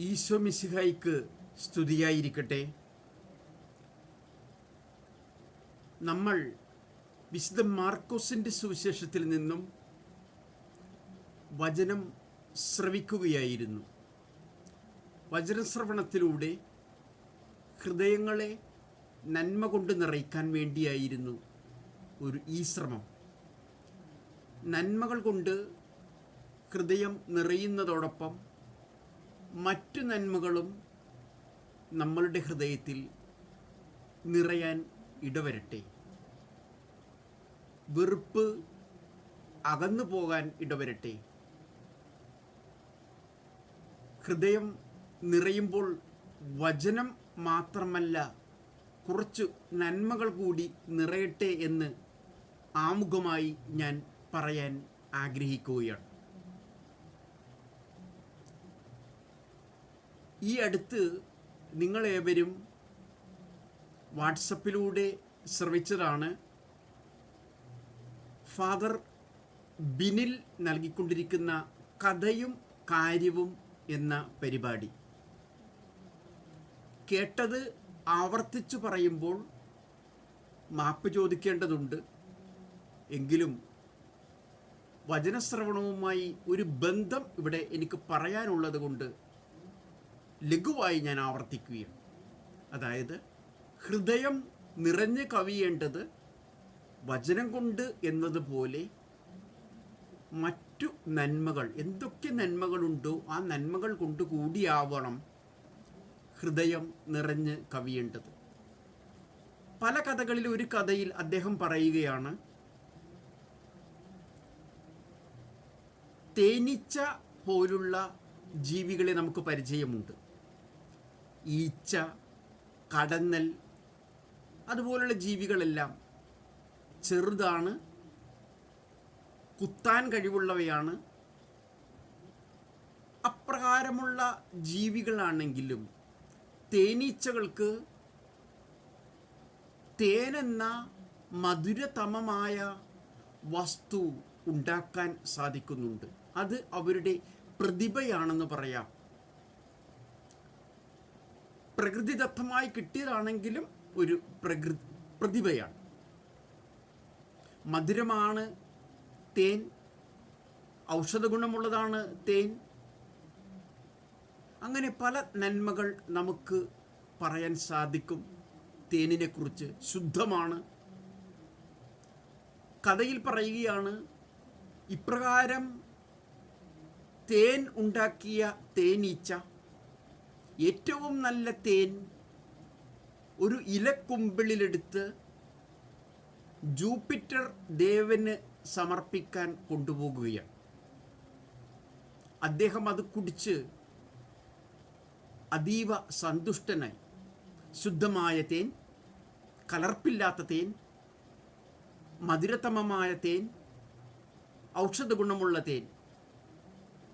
ഈശോ മിശിഹായ്ക്ക് സ്തുതിയായിരിക്കട്ടെ. നമ്മൾ വിശുദ്ധ മാർക്കോസിൻ്റെ സുവിശേഷത്തിൽ നിന്നും വചനം ശ്രവിക്കുകയായിരുന്നു. വചനശ്രവണത്തിലൂടെ ഹൃദയങ്ങളെ നന്മ കൊണ്ട് നിറയ്ക്കാൻ വേണ്ടിയായിരുന്നു ഈ ശ്രമം. നന്മകൾ കൊണ്ട് ഹൃദയം നിറയുന്നതോടൊപ്പം മറ്റു നന്മകളും നമ്മളുടെ ഹൃദയത്തിൽ നിറയാൻ ഇടവരട്ടെ. വെറുപ്പ് അകന്നു പോകാൻ ഇടവരട്ടെ. ഹൃദയം നിറയുമ്പോൾ വചനം മാത്രമല്ല, കുറച്ച് നന്മകൾ കൂടി നിറയട്ടെ എന്ന് ആമുഖമായി ഞാൻ പറയാൻ ആഗ്രഹിക്കുകയാണ്. ഈ അടുത്ത് നിങ്ങളേവരും വാട്സപ്പിലൂടെ ശ്രവിച്ചതാണ് ഫാദർ ബിനിൽ നൽകിക്കൊണ്ടിരിക്കുന്ന കഥയും കാര്യവും എന്ന പരിപാടി. കേട്ടത് ആവർത്തിച്ചു പറയുമ്പോൾ മാപ്പ് ചോദിക്കേണ്ടതുണ്ട്. എങ്കിലും വചനശ്രവണവുമായി ഒരു ബന്ധം ഇവിടെ എനിക്ക് പറയാനുള്ളത് കൊണ്ട് ലഘുവായി ഞാൻ ആവർത്തിക്കുകയാണ്. അതായത്, ഹൃദയം നിറഞ്ഞ് കവിയേണ്ടത് വചനം കൊണ്ട് എന്നതുപോലെ മറ്റു നന്മകൾ, എന്തൊക്കെ നന്മകളുണ്ടോ ആ നന്മകൾ കൊണ്ട് കൂടിയാവണം ഹൃദയം നിറഞ്ഞ് കവിയേണ്ടത്. പല കഥകളിൽ ഒരു കഥയിൽ അദ്ദേഹം പറയുകയാണ്, തേനീച്ച പോലുള്ള ജീവികളെ നമുക്ക് പരിചയമുണ്ട്. ഈച്ച, കടന്നൽ, അതുപോലുള്ള ജീവികളെല്ലാം ചെറുതാണ്, കുത്താൻ കഴിവുള്ളവയാണ്. അപ്രകാരമുള്ള ജീവികളാണെങ്കിലും തേനീച്ചകൾക്ക് തേനെന്ന മധുരതമമായ വസ്തു ഉണ്ടാക്കാൻ സാധിക്കുന്നുണ്ട്. അത് അവരുടെ പ്രതിഭയാണെന്ന് പറയാം. പ്രകൃതിദത്തമായി കിട്ടിയതാണെങ്കിലും ഒരു പ്രതിഭയാണ്. മധുരമാണ് തേൻ, ഔഷധ ഗുണമുള്ളതാണ് തേൻ. അങ്ങനെ പല നന്മകൾ നമുക്ക് പറയാൻ സാധിക്കും തേനിനെ കുറിച്ച്. ശുദ്ധമാണ്. കഥയിൽ പറയുകയാണ്, ഇപ്രകാരം തേൻ ഉണ്ടാക്കിയ തേനീച്ച ഏറ്റവും നല്ല തേൻ ഒരു ഇലക്കുമ്പിളിലെടുത്ത് ജൂപ്പിറ്റർ ദേവന് സമർപ്പിക്കാൻ കൊണ്ടുപോകുകയാണ്. അദ്ദേഹം അത് കുടിച്ച് അതീവ സന്തുഷ്ടനായി. ശുദ്ധമായ തേൻ, കലർപ്പില്ലാത്ത തേൻ, മധുരതമമായ തേൻ, ഔഷധ ഗുണമുള്ള തേൻ.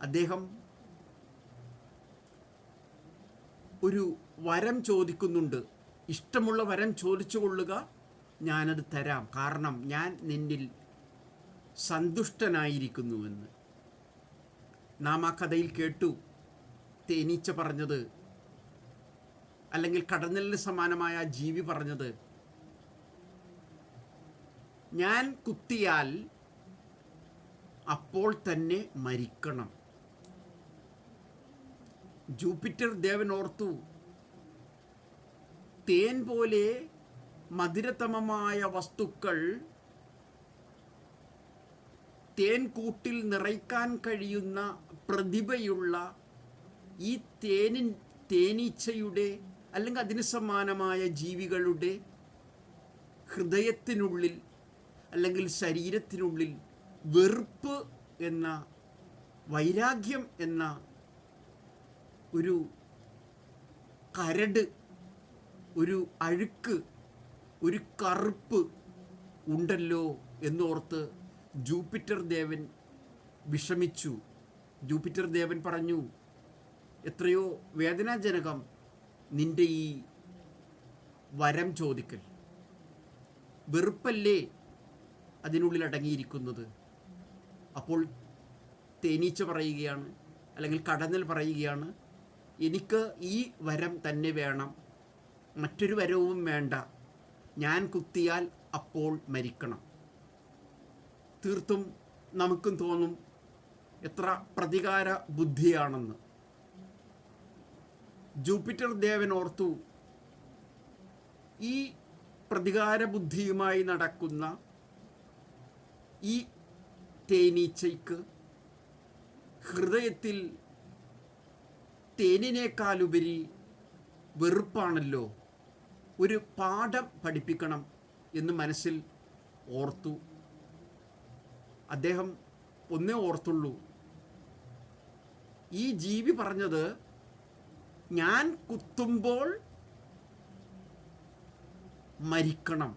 അദ്ദേഹം ഒരു വരം ചോദിക്കുന്നുണ്ട്. ഇഷ്ടമുള്ള വരം ചോദിച്ചു കൊള്ളുക, ഞാനത് തരാം, കാരണം ഞാൻ നിന്നിൽ സന്തുഷ്ടനായിരിക്കുന്നുവെന്ന്. നാം ആ കഥയിൽ കേട്ടു തേനീച്ച പറഞ്ഞത്, അല്ലെങ്കിൽ കടന്നലിന് സമാനമായ ജീവി പറഞ്ഞത്, ഞാൻ കുത്തിയാൽ അപ്പോൾ തന്നെ മരിക്കണം. ജൂപ്പിറ്റർ ദേവൻ ഓർത്തു, തേൻ പോലെ മധുരതമമായ വസ്തുക്കൾ തേൻ കൂട്ടിൽ നിറയ്ക്കാൻ കഴിയുന്ന പ്രതിഭയുള്ള ഈ തേനീച്ചയുടെ അല്ലെങ്കിൽ അതിന് സമാനമായ ജീവികളുടെ ഹൃദയത്തിനുള്ളിൽ അല്ലെങ്കിൽ ശരീരത്തിനുള്ളിൽ വെറുപ്പ് എന്ന, വൈരാഗ്യം എന്ന ഒരു കരട്, ഒരു അഴുക്ക്, ഒരു കറുപ്പ് ഉണ്ടല്ലോ എന്നോർത്ത് ജൂപ്പിറ്റർ ദേവൻ വിഷമിച്ചു. ജൂപ്പിറ്റർ ദേവൻ പറഞ്ഞു, എത്രയോ വേദനാജനകം നിന്റെ ഈ വരം ചോദിക്കൽ. വെറുപ്പല്ലേ അതിനുള്ളിൽ അടങ്ങിയിരിക്കുന്നത്. അപ്പോൾ തേനീച്ച പറയുകയാണ്, അല്ലെങ്കിൽ കടന്നൽ പറയുകയാണ്, എനിക്ക് ഈ വരം തന്നെ വേണം, മറ്റൊരു വരവും വേണ്ട, ഞാൻ കുത്തിയാൽ അപ്പോൾ മരിക്കണം. തീർത്തും നമുക്കും തോന്നും എത്ര പ്രതികാര ബുദ്ധിയാണെന്ന്. ജൂപ്പിറ്റർ ദേവൻ ഓർത്തു, ഈ പ്രതികാര ബുദ്ധിയുമായി നടക്കുന്ന ഈ തേനീച്ചയ്ക്ക് ഹൃദയത്തിൽ തേനിനേക്കാളുപരി വെറുപ്പാണല്ലോ, ഒരു പാഠം പഠിപ്പിക്കണം എന്ന് മനസ്സിൽ ഓർത്തു. അദ്ദേഹം ഒന്നേ ഓർത്തുള്ളൂ, ഈ ജീവി പറഞ്ഞത് ഞാൻ കുത്തുമ്പോൾ മരിക്കണം,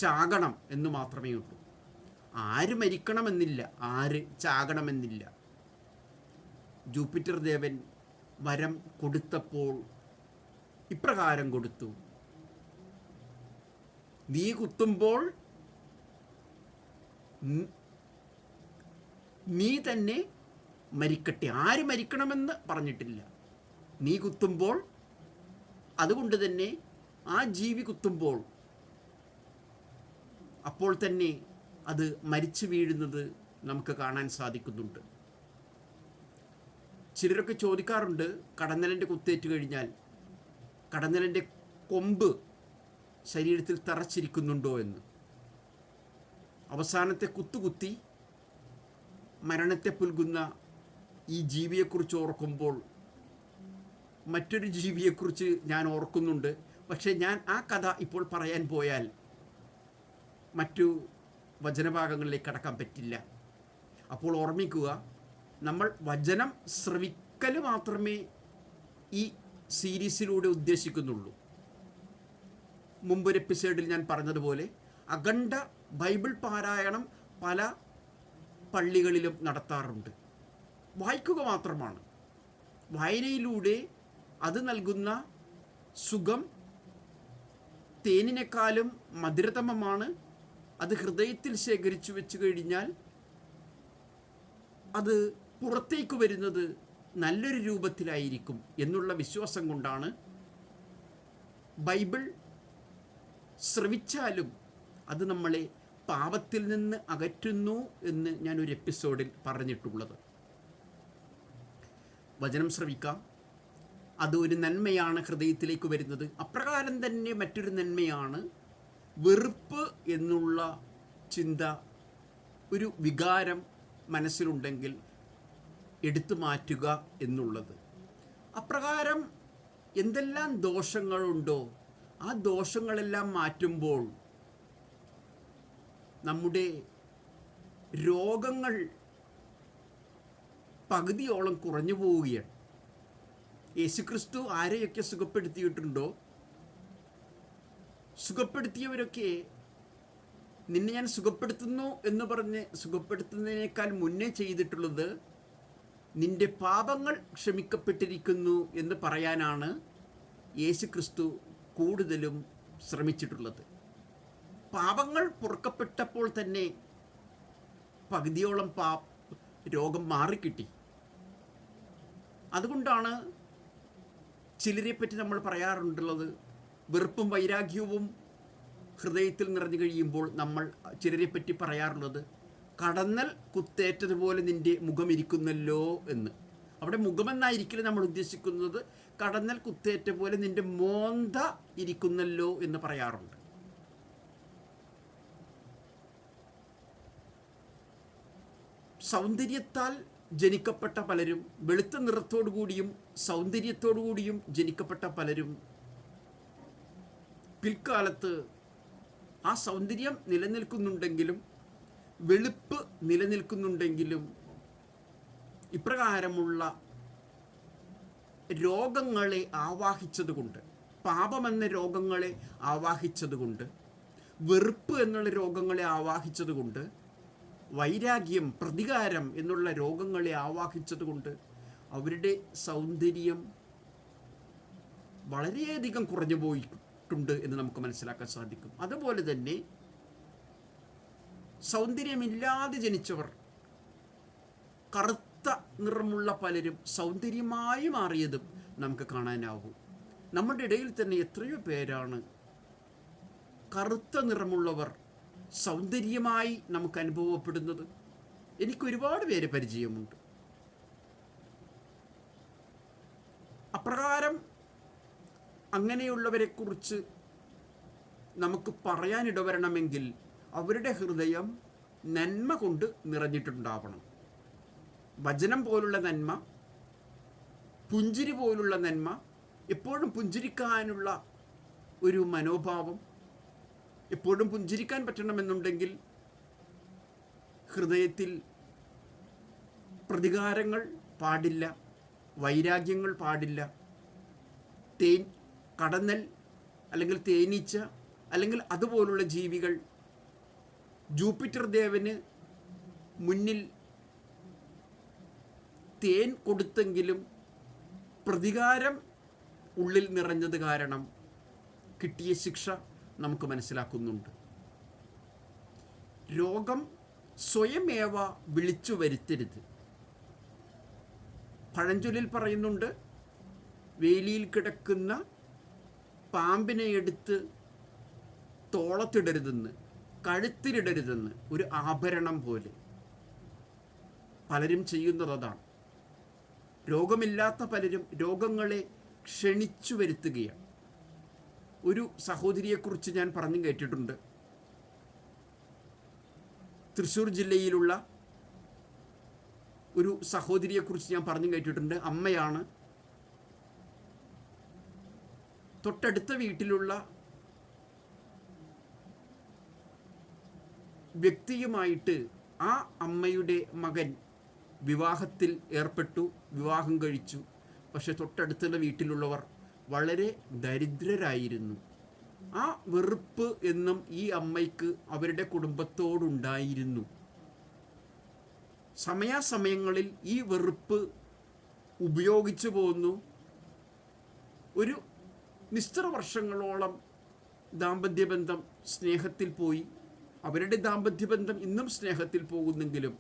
ചാകണം എന്ന് മാത്രമേ ഉള്ളൂ. ആര് മരിക്കണമെന്നില്ല, ആര് ചാകണമെന്നില്ല. ജൂപ്പിറ്റർ ദേവൻ വരം കൊടുത്തപ്പോൾ ഇപ്രകാരം കൊടുത്തു, നീ കുത്തുമ്പോൾ നീ തന്നെ മരിക്കട്ടെ. ആര് മരിക്കണമെന്ന് പറഞ്ഞിട്ടില്ല. നീ കുത്തുമ്പോൾ, അതുകൊണ്ട് തന്നെ ആ ജീവി കുത്തുമ്പോൾ അപ്പോൾ തന്നെ അത് മരിച്ചു വീഴുന്നത് നമുക്ക് കാണാൻ സാധിക്കുന്നുണ്ട്. ചിലരൊക്കെ ചോദിക്കാറുണ്ട്, കടന്നലിൻ്റെ കുത്തേറ്റ് കഴിഞ്ഞാൽ കടന്നലിൻ്റെ കൊമ്പ് ശരീരത്തിൽ തറച്ചിരിക്കുന്നുണ്ടോ എന്ന്. അവസാനത്തെ കുത്തുകുത്തി മരണത്തെ പുൽകുന്ന ഈ ജീവിയെക്കുറിച്ച് ഓർക്കുമ്പോൾ മറ്റൊരു ജീവിയെക്കുറിച്ച് ഞാൻ ഓർക്കുന്നുണ്ട്. പക്ഷേ ഞാൻ ആ കഥ ഇപ്പോൾ പറയാൻ പോയാൽ മറ്റു വചനഭാഗങ്ങളിലേക്ക് കടക്കാൻ പറ്റില്ല. അപ്പോൾ ഓർമ്മിക്കുക, നമ്മൾ വചനം ശ്രവിക്കൽ മാത്രമേ ഈ സീരീസിലൂടെ ഉദ്ദേശിക്കുന്നുള്ളൂ. മുമ്പൊരു എപ്പിസോഡിൽ ഞാൻ പറഞ്ഞതുപോലെ അഖണ്ഡ ബൈബിൾ പാരായണം പല പള്ളികളിലും നടത്താറുണ്ട്. വായിക്കുക മാത്രമാണ്. വായനയിലൂടെ അത് നൽകുന്ന സുഖം തേനിനേക്കാളും മധുരതമമാണ്. അത് ഹൃദയത്തിൽ ശേഖരിച്ചു വെച്ച് കഴിഞ്ഞാൽ അത് പുറത്തേക്ക് വരുന്നത് നല്ലൊരു രൂപത്തിലായിരിക്കും എന്നുള്ള വിശ്വാസം കൊണ്ടാണ് ബൈബിൾ ശ്രവിച്ചാലും അത് നമ്മളെ പാപത്തിൽ നിന്ന് അകറ്റുന്നു എന്ന് ഞാനൊരു എപ്പിസോഡിൽ പറഞ്ഞിട്ടുള്ളത്. വചനം ശ്രവിക്കാം, അത് ഒരു നന്മയാണ് ഹൃദയത്തിലേക്ക് വരുന്നത്. അപ്രകാരം തന്നെ മറ്റൊരു നന്മയാണ് വെറുപ്പ് എന്നുള്ള ചിന്ത, ഒരു വികാരം മനസ്സിലുണ്ടെങ്കിൽ എടുത്തു മാറ്റുക എന്നുള്ളത്. അപ്രകാരം എന്തെല്ലാം ദോഷങ്ങളുണ്ടോ ആ ദോഷങ്ങളെല്ലാം മാറ്റുമ്പോൾ നമ്മുടെ രോഗങ്ങൾ പകുതിയോളം കുറഞ്ഞു പോവുകയാണ്. യേശുക്രിസ്തു ആരെയൊക്കെ സുഖപ്പെടുത്തിയിട്ടുണ്ടോ, സുഖപ്പെടുത്തിയവരൊക്കെ നിന്നെ ഞാൻ സുഖപ്പെടുത്തുന്നു എന്ന് പറഞ്ഞ് സുഖപ്പെടുത്തുന്നതിനേക്കാൾ മുന്നേ ചെയ്തിട്ടുള്ളത് നിന്റെ പാപങ്ങൾ ക്ഷമിക്കപ്പെട്ടിരിക്കുന്നു എന്ന് പറയാനാണ് യേശുക്രിസ്തു കൂടുതലും ശ്രമിച്ചിട്ടുള്ളത്. പാപങ്ങൾ പൊറുക്കപ്പെട്ടപ്പോൾ തന്നെ പകുതിയോളം രോഗം മാറിക്കിട്ടി. അതുകൊണ്ടാണ് ചിലരെപ്പറ്റി നമ്മൾ പറയാറുണ്ടുള്ളത്, വെറുപ്പും വൈരാഗ്യവും ഹൃദയത്തിൽ നിറഞ്ഞു കഴിയുമ്പോൾ നമ്മൾ ചിലരെപ്പറ്റി പറയാറുള്ളത്, കടന്നൽ കുത്തേറ്റതുപോലെ നിൻ്റെ മുഖമിരിക്കുന്നല്ലോ എന്ന്. അവിടെ മുഖമെന്നായിരിക്കില്ല നമ്മൾ ഉദ്ദേശിക്കുന്നത്, കടന്നൽ കുത്തേറ്റ പോലെ നിൻ്റെ മോന്ത ഇരിക്കുന്നല്ലോ എന്ന് പറയാറുണ്ട്. സൗന്ദര്യത്താൽ ജനിക്കപ്പെട്ട പലരും, വെളുത്ത നിറത്തോടു കൂടിയും സൗന്ദര്യത്തോടു കൂടിയും ജനിക്കപ്പെട്ട പലരും പിൽക്കാലത്ത് ആ സൗന്ദര്യം നിലനിൽക്കുന്നുണ്ടെങ്കിലും വെളുപ്പ് നിലനിൽക്കുന്നുണ്ടെങ്കിലും ഇപ്രകാരമുള്ള രോഗങ്ങളെ ആവാഹിച്ചതുകൊണ്ട്, പാപമെന്ന രോഗങ്ങളെ ആവാഹിച്ചതുകൊണ്ട്, വെറുപ്പ് എന്നുള്ള രോഗങ്ങളെ ആവാഹിച്ചതുകൊണ്ട്, വൈരാഗ്യം, പ്രതികാരം എന്നുള്ള രോഗങ്ങളെ ആവാഹിച്ചതുകൊണ്ട് അവരുടെ സൗന്ദര്യം വളരെയധികം കുറഞ്ഞു പോയിട്ടുണ്ട് എന്ന് നമുക്ക് മനസ്സിലാക്കാൻ സാധിക്കും. അതുപോലെ തന്നെ സൗന്ദര്യമില്ലാതെ ജനിച്ചവർ, കറുത്ത കറുത്ത നിറമുള്ള പലരും സൗന്ദര്യമായി മാറിയതും നമുക്ക് കാണാനാവും. നമ്മുടെ ഇടയിൽ തന്നെ എത്രയോ പേരാണ് കറുത്ത നിറമുള്ളവർ സൗന്ദര്യമായി നമുക്ക് അനുഭവപ്പെടുന്നത്. എനിക്ക് ഒരുപാട് പേരെ പരിചയമുണ്ട്. അപ്രകാരം അങ്ങനെയുള്ളവരെക്കുറിച്ച് നമുക്ക് പറയാനിടവരണമെങ്കിൽ അവരുടെ ഹൃദയം നന്മ കൊണ്ട് നിറഞ്ഞിട്ടുണ്ടാവണം. വചനം പോലുള്ള നന്മ, പുഞ്ചിരി പോലുള്ള നന്മ, എപ്പോഴും പുഞ്ചിരിക്കാനുള്ള ഒരു മനോഭാവം. എപ്പോഴും പുഞ്ചിരിക്കാൻ പറ്റണമെന്നുണ്ടെങ്കിൽ ഹൃദയത്തിൽ പ്രതികാരങ്ങൾ പാടില്ല, വൈരാഗ്യങ്ങൾ പാടില്ല. കടന്നൽ അല്ലെങ്കിൽ തേനീച്ച അല്ലെങ്കിൽ അതുപോലുള്ള ജീവികൾ ജൂപ്പിറ്റർ ദേവന് മുന്നിൽ തേൻ കൊടുത്തെങ്കിലും പ്രതികാരം ഉള്ളിൽ നിറഞ്ഞത് കാരണം കിട്ടിയ ശിക്ഷ നമുക്ക് മനസ്സിലാക്കുന്നുണ്ട്. രോഗം സ്വയമേവ വിളിച്ചു വരുത്തരുത്. പഴഞ്ചൊല്ലിൽ പറയുന്നുണ്ട്, വേലിയിൽ കിടക്കുന്ന പാമ്പിനെ എടുത്ത് തോളത്തിടരുതെന്ന്, കഴുത്തിലിടരുതെന്ന്. ഒരു ആഭരണം പോലെ പലരും ചെയ്യുന്നത് അതാണ്. രോഗമില്ലാത്ത പലരും രോഗങ്ങളെ ക്ഷണിച്ചു വരുത്തുകയാണ്. ഒരു സഹോദരിയെക്കുറിച്ച് ഞാൻ പറഞ്ഞു കേട്ടിട്ടുണ്ട്. തൃശ്ശൂർ ജില്ലയിലുള്ള ഒരു സഹോദരിയെക്കുറിച്ച് ഞാൻ പറഞ്ഞു കേട്ടിട്ടുണ്ട്. അമ്മയാണ്. തൊട്ടടുത്ത വീട്ടിലുള്ള വ്യക്തിയുമായിട്ട് ആ അമ്മയുടെ മകൻ വിവാഹത്തിൽ ഏർപ്പെട്ടു, വിവാഹം കഴിച്ചു. പക്ഷെ തൊട്ടടുത്തുള്ള വീട്ടിലുള്ളവർ വളരെ ദരിദ്രരായിരുന്നു. ആ വെറുപ്പ് എന്നും ഈ അമ്മയ്ക്ക് അവരുടെ കുടുംബത്തോടുണ്ടായിരുന്നു. സമയാസമയങ്ങളിൽ ഈ വെറുപ്പ് ഉപയോഗിച്ചു പോന്നു. ഒരു നിശ്ചിത വർഷങ്ങളോളം ദാമ്പത്യബന്ധം സ്നേഹത്തിൽ പോയി. അവരുടെ ദാമ്പത്യബന്ധം ഇന്നും സ്നേഹത്തിൽ പോകുന്നെങ്കിലും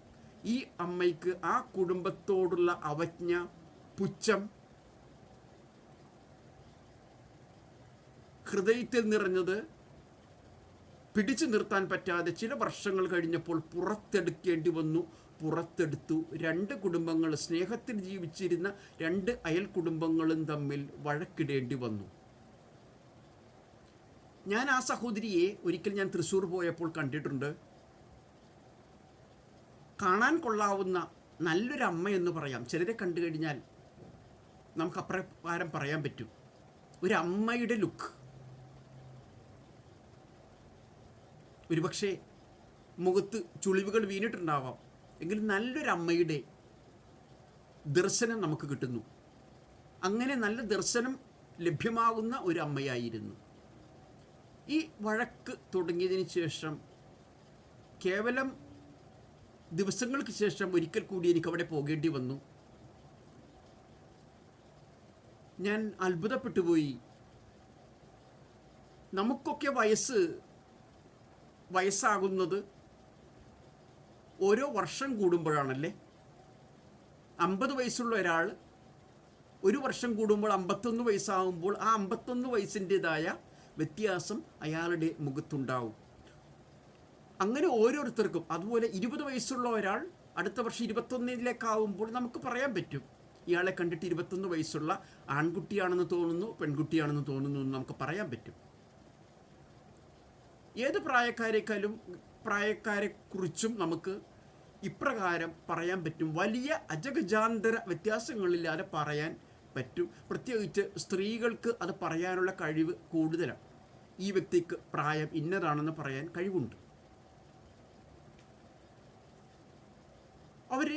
ഈ അമ്മയ്ക്ക് ആ കുടുംബത്തോടുള്ള അവജ്ഞ, പുച്ഛം ഹൃദയത്തിൽ നിറഞ്ഞത് പിടിച്ചു നിർത്താൻ പറ്റാതെ ചില വർഷങ്ങൾ കഴിഞ്ഞപ്പോൾ പുറത്തെടുക്കേണ്ടി വന്നു. പുറത്തെടുത്തു. 2 കുടുംബങ്ങൾ, സ്നേഹത്തിൽ ജീവിച്ചിരുന്ന 2 അയൽ കുടുംബങ്ങളും തമ്മിൽ വഴക്കിടേണ്ടി വന്നു. ഞാൻ ആ സഹോദരിയെ ഒരിക്കൽ ഞാൻ തൃശ്ശൂർ പോയപ്പോൾ കണ്ടിട്ടുണ്ട്. കാണാൻ കൊള്ളാവുന്ന നല്ലൊരു അമ്മ എന്ന് പറയാം. ചിലരെ കണ്ടു കഴിഞ്ഞാൽ നമുക്ക് അപ്രകാരം പറയാൻ പറ്റും. ഒരു അമ്മയുടെ ലുക്ക്. ഒരുപക്ഷെ മുഖത്ത് ചുളിവുകൾ വീണിട്ടുണ്ടാവാം, എങ്കിലും നല്ലൊരു അമ്മയുടെ ദർശനം നമുക്ക് കിട്ടുന്നു. അങ്ങനെ നല്ല ദർശനം ലഭ്യമാകുന്ന ഒരു അമ്മയായിരുന്നു. ഈ വഴക്ക് തുടങ്ങിയതിന് ശേഷം കേവലം ദിവസങ്ങൾക്ക് ശേഷം ഒരിക്കൽ കൂടി എനിക്ക് അവിടെ പോകേണ്ടി വന്നു. ഞാൻ അത്ഭുതപ്പെട്ടു പോയി. നമുക്കൊക്കെ വയസ്സാകുന്നത് ഓരോ വർഷം കൂടുമ്പോഴാണല്ലേ. 50 വയസ്സുള്ള ഒരാൾ ഒരു വർഷം കൂടുമ്പോൾ 51 വയസ്സാകുമ്പോൾ ആ 51 വയസ്സിൻ്റെതായ വ്യത്യാസം അയാളുടെ മുഖത്തുണ്ടാവും. അങ്ങനെ ഓരോരുത്തർക്കും. അതുപോലെ 20 വയസ്സുള്ള ഒരാൾ അടുത്ത വർഷം 21-ലേക്കാവുമ്പോൾ നമുക്ക് പറയാൻ പറ്റും, ഇയാളെ കണ്ടിട്ട് 21 വയസ്സുള്ള ആൺകുട്ടിയാണെന്ന് തോന്നുന്നു, പെൺകുട്ടിയാണെന്ന് തോന്നുന്നു എന്ന് നമുക്ക് പറയാൻ പറ്റും. ഏത് പ്രായക്കാരെക്കുറിച്ചും നമുക്ക് ഇപ്രകാരം പറയാൻ പറ്റും. വലിയ അജഗജാന്തര വ്യത്യാസങ്ങളില്ലാതെ പറയാൻ പറ്റും. പ്രത്യേകിച്ച് സ്ത്രീകൾക്ക് അത് പറയാനുള്ള കഴിവ് കൂടുതലാണ്. ഈ വ്യക്തിക്ക് പ്രായം ഇന്നതാണെന്ന് പറയാൻ കഴിവുണ്ട്. അവർ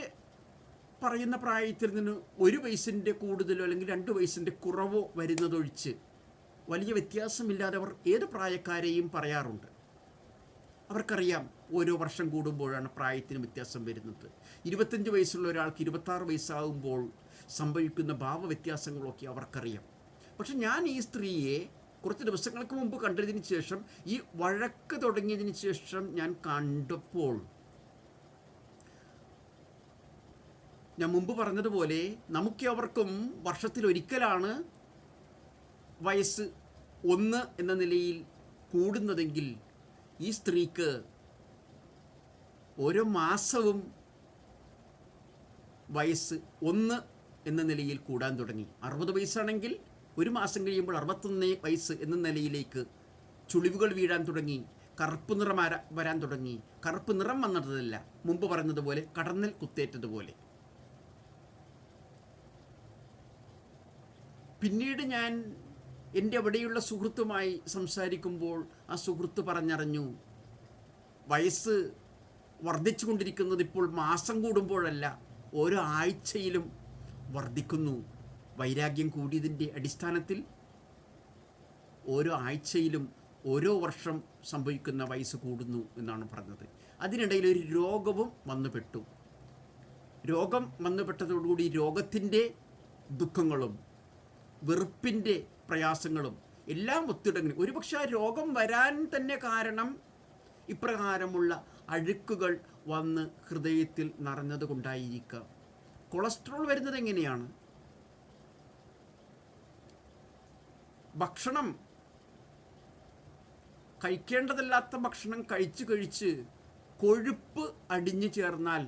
പറയുന്ന പ്രായത്തിൽ നിന്ന് 1 വയസ്സിൻ്റെ കൂടുതലോ അല്ലെങ്കിൽ 2 വയസ്സിൻ്റെ കുറവോ വരുന്നതൊഴിച്ച് വലിയ വ്യത്യാസമില്ലാതെ അവർ ഏത് പ്രായക്കാരെയും പറയാറുണ്ട്. അവർക്കറിയാം ഓരോ വർഷം കൂടുമ്പോഴാണ് പ്രായത്തിന് വ്യത്യാസം വരുന്നത്. 25 വയസ്സുള്ള ഒരാൾക്ക് 26 വയസ്സാകുമ്പോൾ സംഭവിക്കുന്ന ഭാവവ്യത്യാസങ്ങളൊക്കെ അവർക്കറിയാം. പക്ഷെ ഞാൻ ഈ സ്ത്രീയെ കുറച്ച് ദിവസങ്ങൾക്ക് മുമ്പ് കണ്ടതിന് ശേഷം, ഈ വഴക്ക് തുടങ്ങിയതിന് ശേഷം ഞാൻ കണ്ടപ്പോൾ ഞാൻ മുമ്പ് പറഞ്ഞതുപോലെ നമുക്കവർക്കും വർഷത്തിലൊരിക്കലാണ് വയസ്സ് 1 എന്ന നിലയിൽ കൂടുന്നതെങ്കിൽ ഈ സ്ത്രീക്ക് ഓരോ മാസവും വയസ്സ് 1 എന്ന നിലയിൽ കൂടാൻ തുടങ്ങി. 60 വയസ്സാണെങ്കിൽ ഒരു മാസം കഴിയുമ്പോൾ 61 വയസ്സ് എന്ന നിലയിലേക്ക് ചുളിവുകൾ വീഴാൻ തുടങ്ങി, കറുപ്പ് നിറം വരാൻ തുടങ്ങി. കറുപ്പ് നിറം വന്നതല്ല, മുമ്പ് പറഞ്ഞതുപോലെ കടന്നൽ കുത്തേറ്റതുപോലെ. പിന്നീട് ഞാൻ എൻ്റെ അവിടെയുള്ള സുഹൃത്തുമായി സംസാരിക്കുമ്പോൾ ആ സുഹൃത്ത് പറഞ്ഞറിഞ്ഞു, വയസ്സ് വർദ്ധിച്ചു കൊണ്ടിരിക്കുന്നത് ഇപ്പോൾ മാസം കൂടുമ്പോഴല്ല, ഓരോ ആഴ്ചയിലും വർദ്ധിക്കുന്നു. വൈരാഗ്യം കൂടിയതിൻ്റെ അടിസ്ഥാനത്തിൽ ഓരോ ആഴ്ചയിലും ഓരോ വർഷം സംഭവിക്കുന്ന വയസ്സ് കൂടുന്നു എന്നാണ് പറഞ്ഞത്. അതിനിടയിൽ ഒരു രോഗവും വന്നുപെട്ടു. രോഗം വന്നുപെട്ടതോടുകൂടി രോഗത്തിൻ്റെ ദുഃഖങ്ങളും വെറുപ്പിൻ്റെ പ്രയാസങ്ങളും എല്ലാം ഒത്തിടങ്ങി. ഒരുപക്ഷെ ആ രോഗം വരാൻ തന്നെ കാരണം ഇപ്രകാരമുള്ള അഴുക്കുകൾ വന്ന് ഹൃദയത്തിൽ നിറഞ്ഞത് കൊണ്ടായിരിക്കാം. കൊളസ്ട്രോൾ വരുന്നത് എങ്ങനെയാണ്? ഭക്ഷണം, കഴിക്കേണ്ടതല്ലാത്ത ഭക്ഷണം കഴിച്ച് കൊഴുപ്പ് അടിഞ്ഞു ചേർന്നാൽ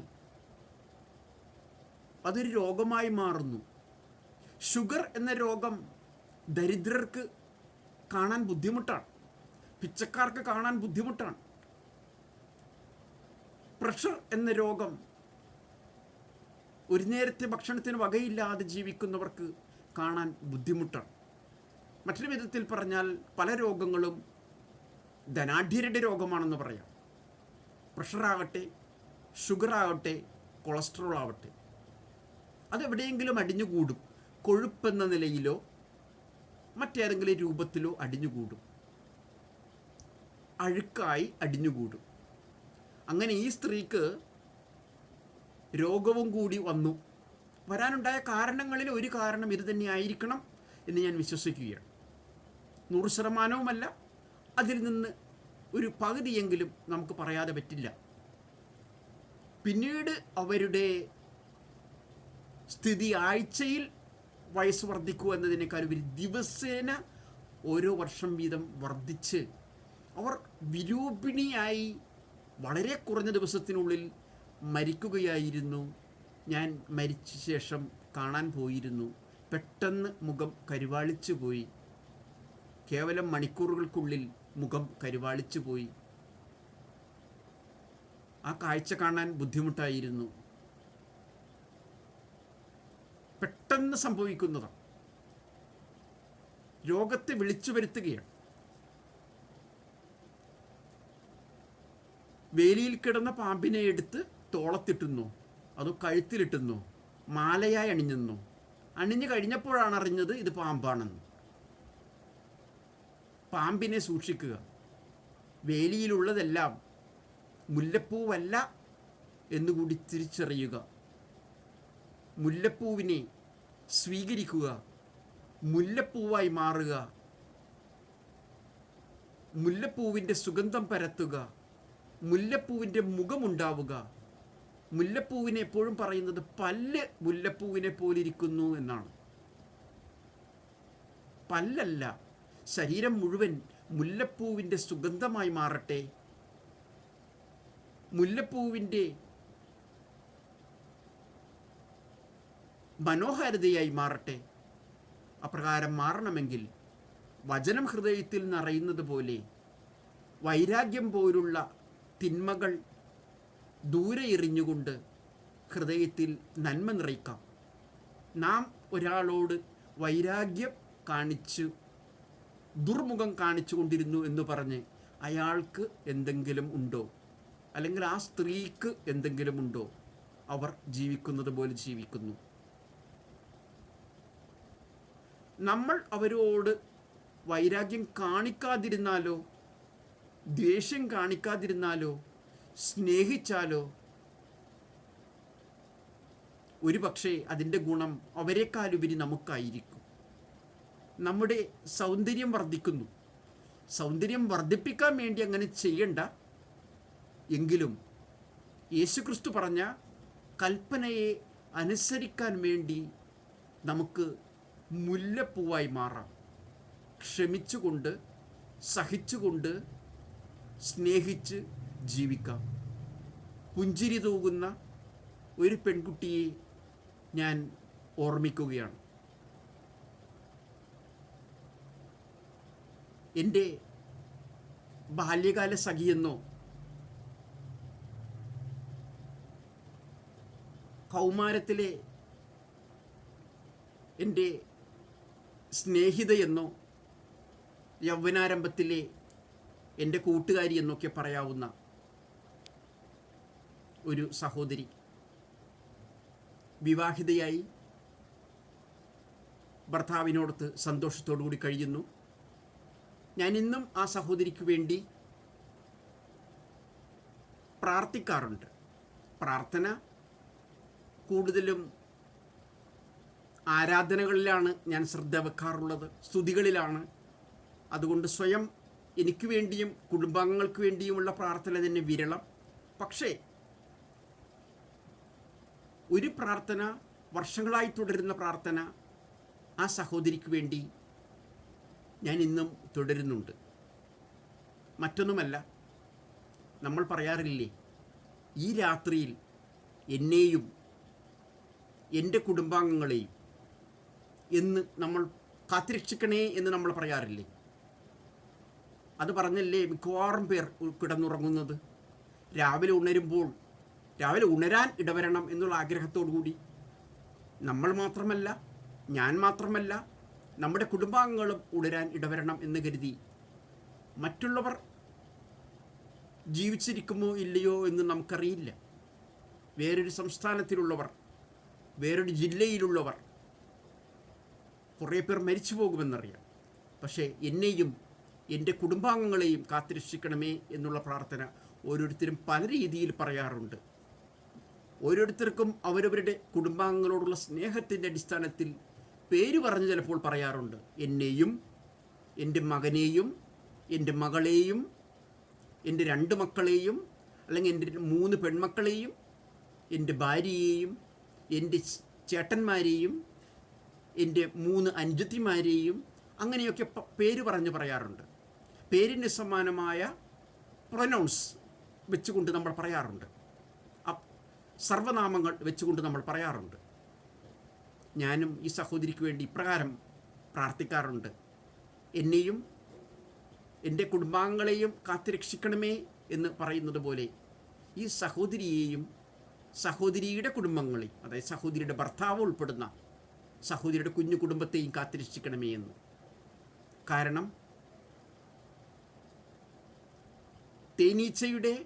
അതൊരു രോഗമായി മാറുന്നു. ഷുഗർ എന്ന രോഗം ദരിദ്രർക്ക് കാണാൻ ബുദ്ധിമുട്ടാണ്, പിച്ചക്കാർക്ക് കാണാൻ ബുദ്ധിമുട്ടാണ്. പ്രഷർ എന്ന രോഗം ഒരു നേരത്തെ ഭക്ഷണത്തിന് വകയില്ലാതെ ജീവിക്കുന്നവർക്ക് കാണാൻ ബുദ്ധിമുട്ടാണ്. മറ്റൊരു വിധത്തിൽ പറഞ്ഞാൽ പല രോഗങ്ങളും ധനാഢ്യരുടെ രോഗമാണെന്ന് പറയാം. പ്രഷറാകട്ടെ, ഷുഗറാകട്ടെ, കൊളസ്ട്രോൾ ആവട്ടെ, അതെവിടെയെങ്കിലും അടിഞ്ഞുകൂടും. കൊഴുപ്പെന്ന നിലയിലോ മറ്റേതെങ്കിലും രൂപത്തിലോ അടിഞ്ഞുകൂടും, അഴുക്കായി അടിഞ്ഞുകൂടും. അങ്ങനെ ഈ സ്ത്രീക്ക് രോഗവും കൂടി വന്നു. വരാനുണ്ടായ കാരണങ്ങളിൽ ഒരു കാരണം ഇത് തന്നെ ആയിരിക്കണം എന്ന് ഞാൻ വിശ്വസിക്കുകയാണ്. 100%, അതിൽ നിന്ന് ഒരു പകുതിയെങ്കിലും നമുക്ക് പറയാതെ പറ്റില്ല. പിന്നീട് അവരുടെ സ്ഥിതി ആഴ്ചയിൽ വയസ്സ് വർദ്ധിക്കുക എന്നതിനേക്കാൾ ഒരു ദിവസേന ഓരോ വർഷം വീതം വർദ്ധിച്ച് അവർ വിരൂപിണിയായി വളരെ കുറഞ്ഞ ദിവസത്തിനുള്ളിൽ മരിക്കുകയായിരുന്നു. ഞാൻ മരിച്ച ശേഷം കാണാൻ പോയിരുന്നു. പെട്ടെന്ന് മുഖം കരുവാളിച്ചു പോയി. കേവലം മണിക്കൂറുകൾക്കുള്ളിൽ മുഖം കരുവാളിച്ചു പോയി. ആ കാഴ്ച കാണാൻ ബുദ്ധിമുട്ടായിരുന്നു. പെട്ടെന്ന് സംഭവിക്കുന്നതാണ്. രോഗത്തെ വിളിച്ചു വരുത്തുകയാണ്. വേലിയിൽ കിടന്ന പാമ്പിനെ എടുത്ത് തോളത്തിട്ടുന്നു, അതോ കഴുത്തിലിട്ടുന്നു, മാലയായി അണിഞ്ഞെന്നു. അണിഞ്ഞു കഴിഞ്ഞപ്പോഴാണ് അറിഞ്ഞത് ഇത് പാമ്പാണെന്ന്. പാമ്പിനെ സൂക്ഷിക്കുക. വേലിയിലുള്ളതെല്ലാം മുല്ലപ്പൂവല്ല എന്നുകൂടി തിരിച്ചറിയുക. മുല്ലപ്പൂവിനെ സ്വീകരിക്കുക, മുല്ലപ്പൂവായി മാറുക, മുല്ലപ്പൂവിൻ്റെ സുഗന്ധം പരത്തുക, മുല്ലപ്പൂവിൻ്റെ മുഖമുണ്ടാവുക. മുല്ലപ്പൂവിനെ എപ്പോഴും പറയുന്നത് പല്ല് മുല്ലപ്പൂവിനെ പോലിരിക്കുന്നു എന്നാണ്. പല്ലല്ല, ശരീരം മുഴുവൻ മുല്ലപ്പൂവിൻ്റെ സുഗന്ധമായി മാറട്ടെ, മുല്ലപ്പൂവിൻ്റെ മനോഹാരിതയായി മാറട്ടെ. അപ്രകാരം മാറണമെങ്കിൽ വചനം ഹൃദയത്തിൽ നിറയുന്നത് പോലെ വൈരാഗ്യം പോലുള്ള തിന്മകൾ ദൂരെ എറിഞ്ഞുകൊണ്ട് ഹൃദയത്തിൽ നന്മ നിറയ്ക്കാം. നാം ഒരാളോട് വൈരാഗ്യം കാണിച്ചു, ദുർമുഖം കാണിച്ചു കൊണ്ടിരുന്നു എന്ന് പറഞ്ഞ് അയാൾക്ക് എന്തെങ്കിലും ഉണ്ടോ, അല്ലെങ്കിൽ ആ സ്ത്രീക്ക് എന്തെങ്കിലും ഉണ്ടോ? അവർ ജീവിക്കുന്നത് പോലെ ജീവിക്കുന്നു. നമ്മൾ അവരോട് വൈരാഗ്യം കാണിക്കാതിരുന്നാലോ, ദ്വേഷം കാണിക്കാതിരുന്നാലോ, സ്നേഹിച്ചാലോ ഒരു പക്ഷേ അതിൻ്റെ ഗുണം അവരെക്കാളുപരി നമുക്കായിരിക്കും. നമ്മുടെ സൗന്ദര്യം വർദ്ധിക്കുന്നു. സൗന്ദര്യം വർദ്ധിപ്പിക്കാൻ വേണ്ടി അങ്ങനെ ചെയ്യണ്ട. എങ്കിലും യേശുക്രിസ്തു പറഞ്ഞ കൽപ്പനയെ അനുസരിക്കാൻ വേണ്ടി നമുക്ക് മുല്ലപ്പൂവായി മാറാം. ക്ഷമിച്ചുകൊണ്ട്, സഹിച്ചുകൊണ്ട്, സ്നേഹിച്ച് ജീവിക്കാം. പുഞ്ചിരി തൂകുന്ന ഒരു പെൺകുട്ടിയെ ഞാൻ ഓർമ്മിക്കുകയാണ്. എൻ്റെ ബാല്യകാല സഖിയെന്നോ കൗമാരത്തിലെ എൻ്റെ സ്നേഹിതയെന്നോ യൗവനാരംഭത്തിലെ എൻ്റെ കൂട്ടുകാരി എന്നൊക്കെ പറയാവുന്ന ഒരു സഹോദരി വിവാഹിതയായി ഭർത്താവിനോടൊത്ത് സന്തോഷത്തോടു കൂടി കഴിയുന്നു. ഞാൻ ഇന്നും ആ സഹോദരിക്ക് വേണ്ടി പ്രാർത്ഥിക്കാറുണ്ട്. പ്രാർത്ഥന കൂടുതലും ആരാധനകളിലാണ് ഞാൻ ശ്രദ്ധ വെക്കാറുള്ളത്, സ്തുതികളിലാണ്. അതുകൊണ്ട് സ്വയം എനിക്ക് വേണ്ടിയും കുടുംബാംഗങ്ങൾക്ക് വേണ്ടിയുമുള്ള പ്രാർത്ഥന തന്നെ വിരളം. പക്ഷേ ഒരു പ്രാർത്ഥന, വർഷങ്ങളായി തുടരുന്ന പ്രാർത്ഥന, ആ സഹോദരിക്ക് വേണ്ടി ഞാൻ ഇന്നും തുടരുന്നുണ്ട്. മറ്റൊന്നുമല്ല, നമ്മൾ പറയാറില്ലേ, ഈ രാത്രിയിൽ എന്നെയും എൻ്റെ കുടുംബാംഗങ്ങളെയും എന്ന് നമ്മൾ കാത്തുരക്ഷിക്കണേ എന്ന് നമ്മൾ പറയാറില്ലേ? അത് പറഞ്ഞല്ലേ മിക്കവാറും പേർ കിടന്നുറങ്ങുന്നത്. രാവിലെ ഉണരുമ്പോൾ, രാവിലെ ഉണരാൻ ഇടവരണം എന്നുള്ള ആഗ്രഹത്തോടു കൂടി നമ്മൾ മാത്രമല്ല, ഞാൻ മാത്രമല്ല, നമ്മുടെ കുടുംബാംഗങ്ങളും ഉണരാൻ ഇടവരണം എന്ന് കരുതി മറ്റുള്ളവർ ജീവിച്ചിരിക്കുമോ ഇല്ലയോ എന്ന് നമുക്കറിയില്ല. വേറൊരു സംസ്ഥാനത്തിലുള്ളവർ, വേറൊരു ജില്ലയിലുള്ളവർ, കുറേ പേർ മരിച്ചു പോകുമെന്നറിയാം. പക്ഷേ എന്നെയും എൻ്റെ കുടുംബാംഗങ്ങളെയും കാത്തുരക്ഷിക്കണമേ എന്നുള്ള പ്രാർത്ഥന ഓരോരുത്തരും പല രീതിയിൽ പറയാറുണ്ട്. ഓരോരുത്തർക്കും അവരവരുടെ കുടുംബാംഗങ്ങളോടുള്ള സ്നേഹത്തിൻ്റെ അടിസ്ഥാനത്തിൽ പേര് പറഞ്ഞ് ചിലപ്പോൾ പറയാറുണ്ട്. എന്നെയും, എൻ്റെ മകനെയും, എൻ്റെ മകളെയും, എൻ്റെ 2 മക്കളെയും, അല്ലെങ്കിൽ എൻ്റെ 3 പെൺമക്കളെയും, എൻ്റെ ഭാര്യയെയും, എൻ്റെ ചേട്ടന്മാരെയും, എൻ്റെ 3 അനുജത്തിമാരെയും, അങ്ങനെയൊക്കെ പേര് പറഞ്ഞ് പറയാറുണ്ട്. പേരിന് സമാനമായ പ്രൊനൗൺസ് വെച്ചുകൊണ്ട് നമ്മൾ പറയാറുണ്ട്. സർവനാമങ്ങൾ വെച്ചുകൊണ്ട് നമ്മൾ പറയാറുണ്ട്. ഞാനും ഈ സഹോദരിക്ക് വേണ്ടി ഇപ്രകാരം പ്രാർത്ഥിക്കാറുണ്ട്. എന്നെയും എൻ്റെ കുടുംബാംഗങ്ങളെയും കാത്തുരക്ഷിക്കണമേ എന്ന് പറയുന്നത് പോലെ ഈ സഹോദരിയെയും സഹോദരിയുടെ കുടുംബങ്ങളെയും, അതായത് സഹോദരിയുടെ ഭർത്താവ് ഉൾപ്പെടുന്ന സഹോദരിയുടെ കുഞ്ഞു കുടുംബത്തെയും കാത്തുരക്ഷിക്കണമേ എന്ന്. കാരണം തേനീച്ചയുടെ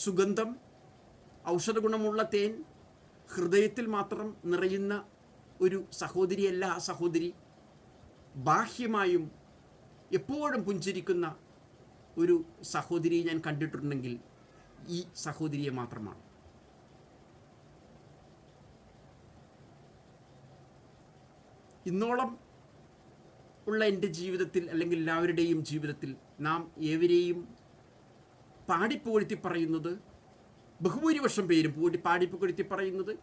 സുഗന്ധം, ഔഷധഗുണമുള്ള തേൻ ഹൃദയത്തിൽ മാത്രം നിറയുന്ന ഒരു സഹോദരിയല്ല ആ സഹോദരി. ബാഹ്യമായും എപ്പോഴും പുഞ്ചിരിക്കുന്ന ഒരു സഹോദരിയെ ഞാൻ കണ്ടിട്ടുണ്ടെങ്കിൽ ഈ സഹോദരിയെ മാത്രമാണ്. ഇന്നോളം ഉള്ള എൻ്റെ ജീവിതത്തിൽ, അല്ലെങ്കിൽ എല്ലാവരുടെയും ജീവിതത്തിൽ, നാം ഏവരെയും പാടിപ്പുകഴ്ത്തി പറയുന്നത്, ബഹുഭൂരിപക്ഷം പേരും പാടിപ്പുകഴ്ത്തി പറയുന്നത്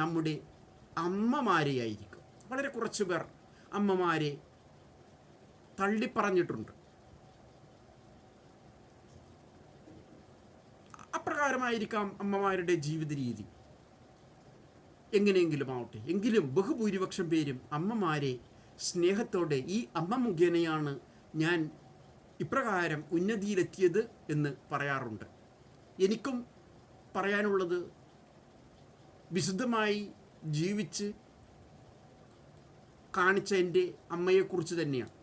നമ്മുടെ അമ്മമാരെയായിരിക്കും. വളരെ കുറച്ച് പേർ അമ്മമാരെ തള്ളിപ്പറഞ്ഞിട്ടുണ്ട്. അപ്രകാരമായിരിക്കാം അമ്മമാരുടെ ജീവിത രീതി. എങ്ങനെയെങ്കിലും ആവട്ടെ, എങ്കിലും ബഹുഭൂരിപക്ഷം പേരും അമ്മമാരെ സ്നേഹത്തോടെ, ഈ അമ്മ മുഖേനയാണ് ഞാൻ ഇപ്രകാരം ഉന്നതിയിലെത്തിയത് എന്ന് പറയാറുണ്ട്. എനിക്കും പറയാനുള്ളത് വിശുദ്ധമായി ജീവിച്ച് കാണിച്ച എൻ്റെ അമ്മയെക്കുറിച്ച് തന്നെയാണ്.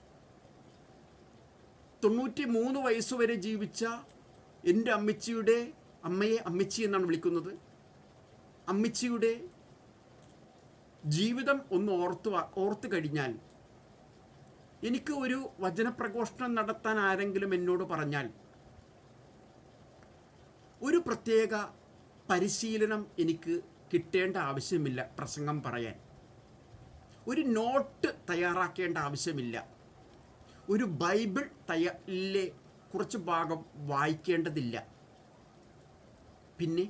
93 വയസ്സുവരെ ജീവിച്ച എൻ്റെ അമ്മച്ചിയുടെ, അമ്മയെ അമ്മച്ചി എന്നാണ് വിളിക്കുന്നത്, അമ്മച്ചിയുടെ ജീവിതം ഒന്ന് ഓർത്ത് കഴിഞ്ഞാൽ, എനിക്ക് ഒരു വചനപ്രഘോഷണം നടത്താൻ ആരെങ്കിലും എന്നോട് പറഞ്ഞാൽ ഒരു പ്രത്യേക പരിശീലനം എനിക്ക് കിട്ടേണ്ട ആവശ്യമില്ല. പ്രസംഗം പറയാൻ ഒരു നോട്ട് തയ്യാറാക്കേണ്ട ആവശ്യമില്ല. ഒരു ബൈബിൾ കുറച്ച് ഭാഗം വായിക്കേണ്ടതില്ല. പിന്നെ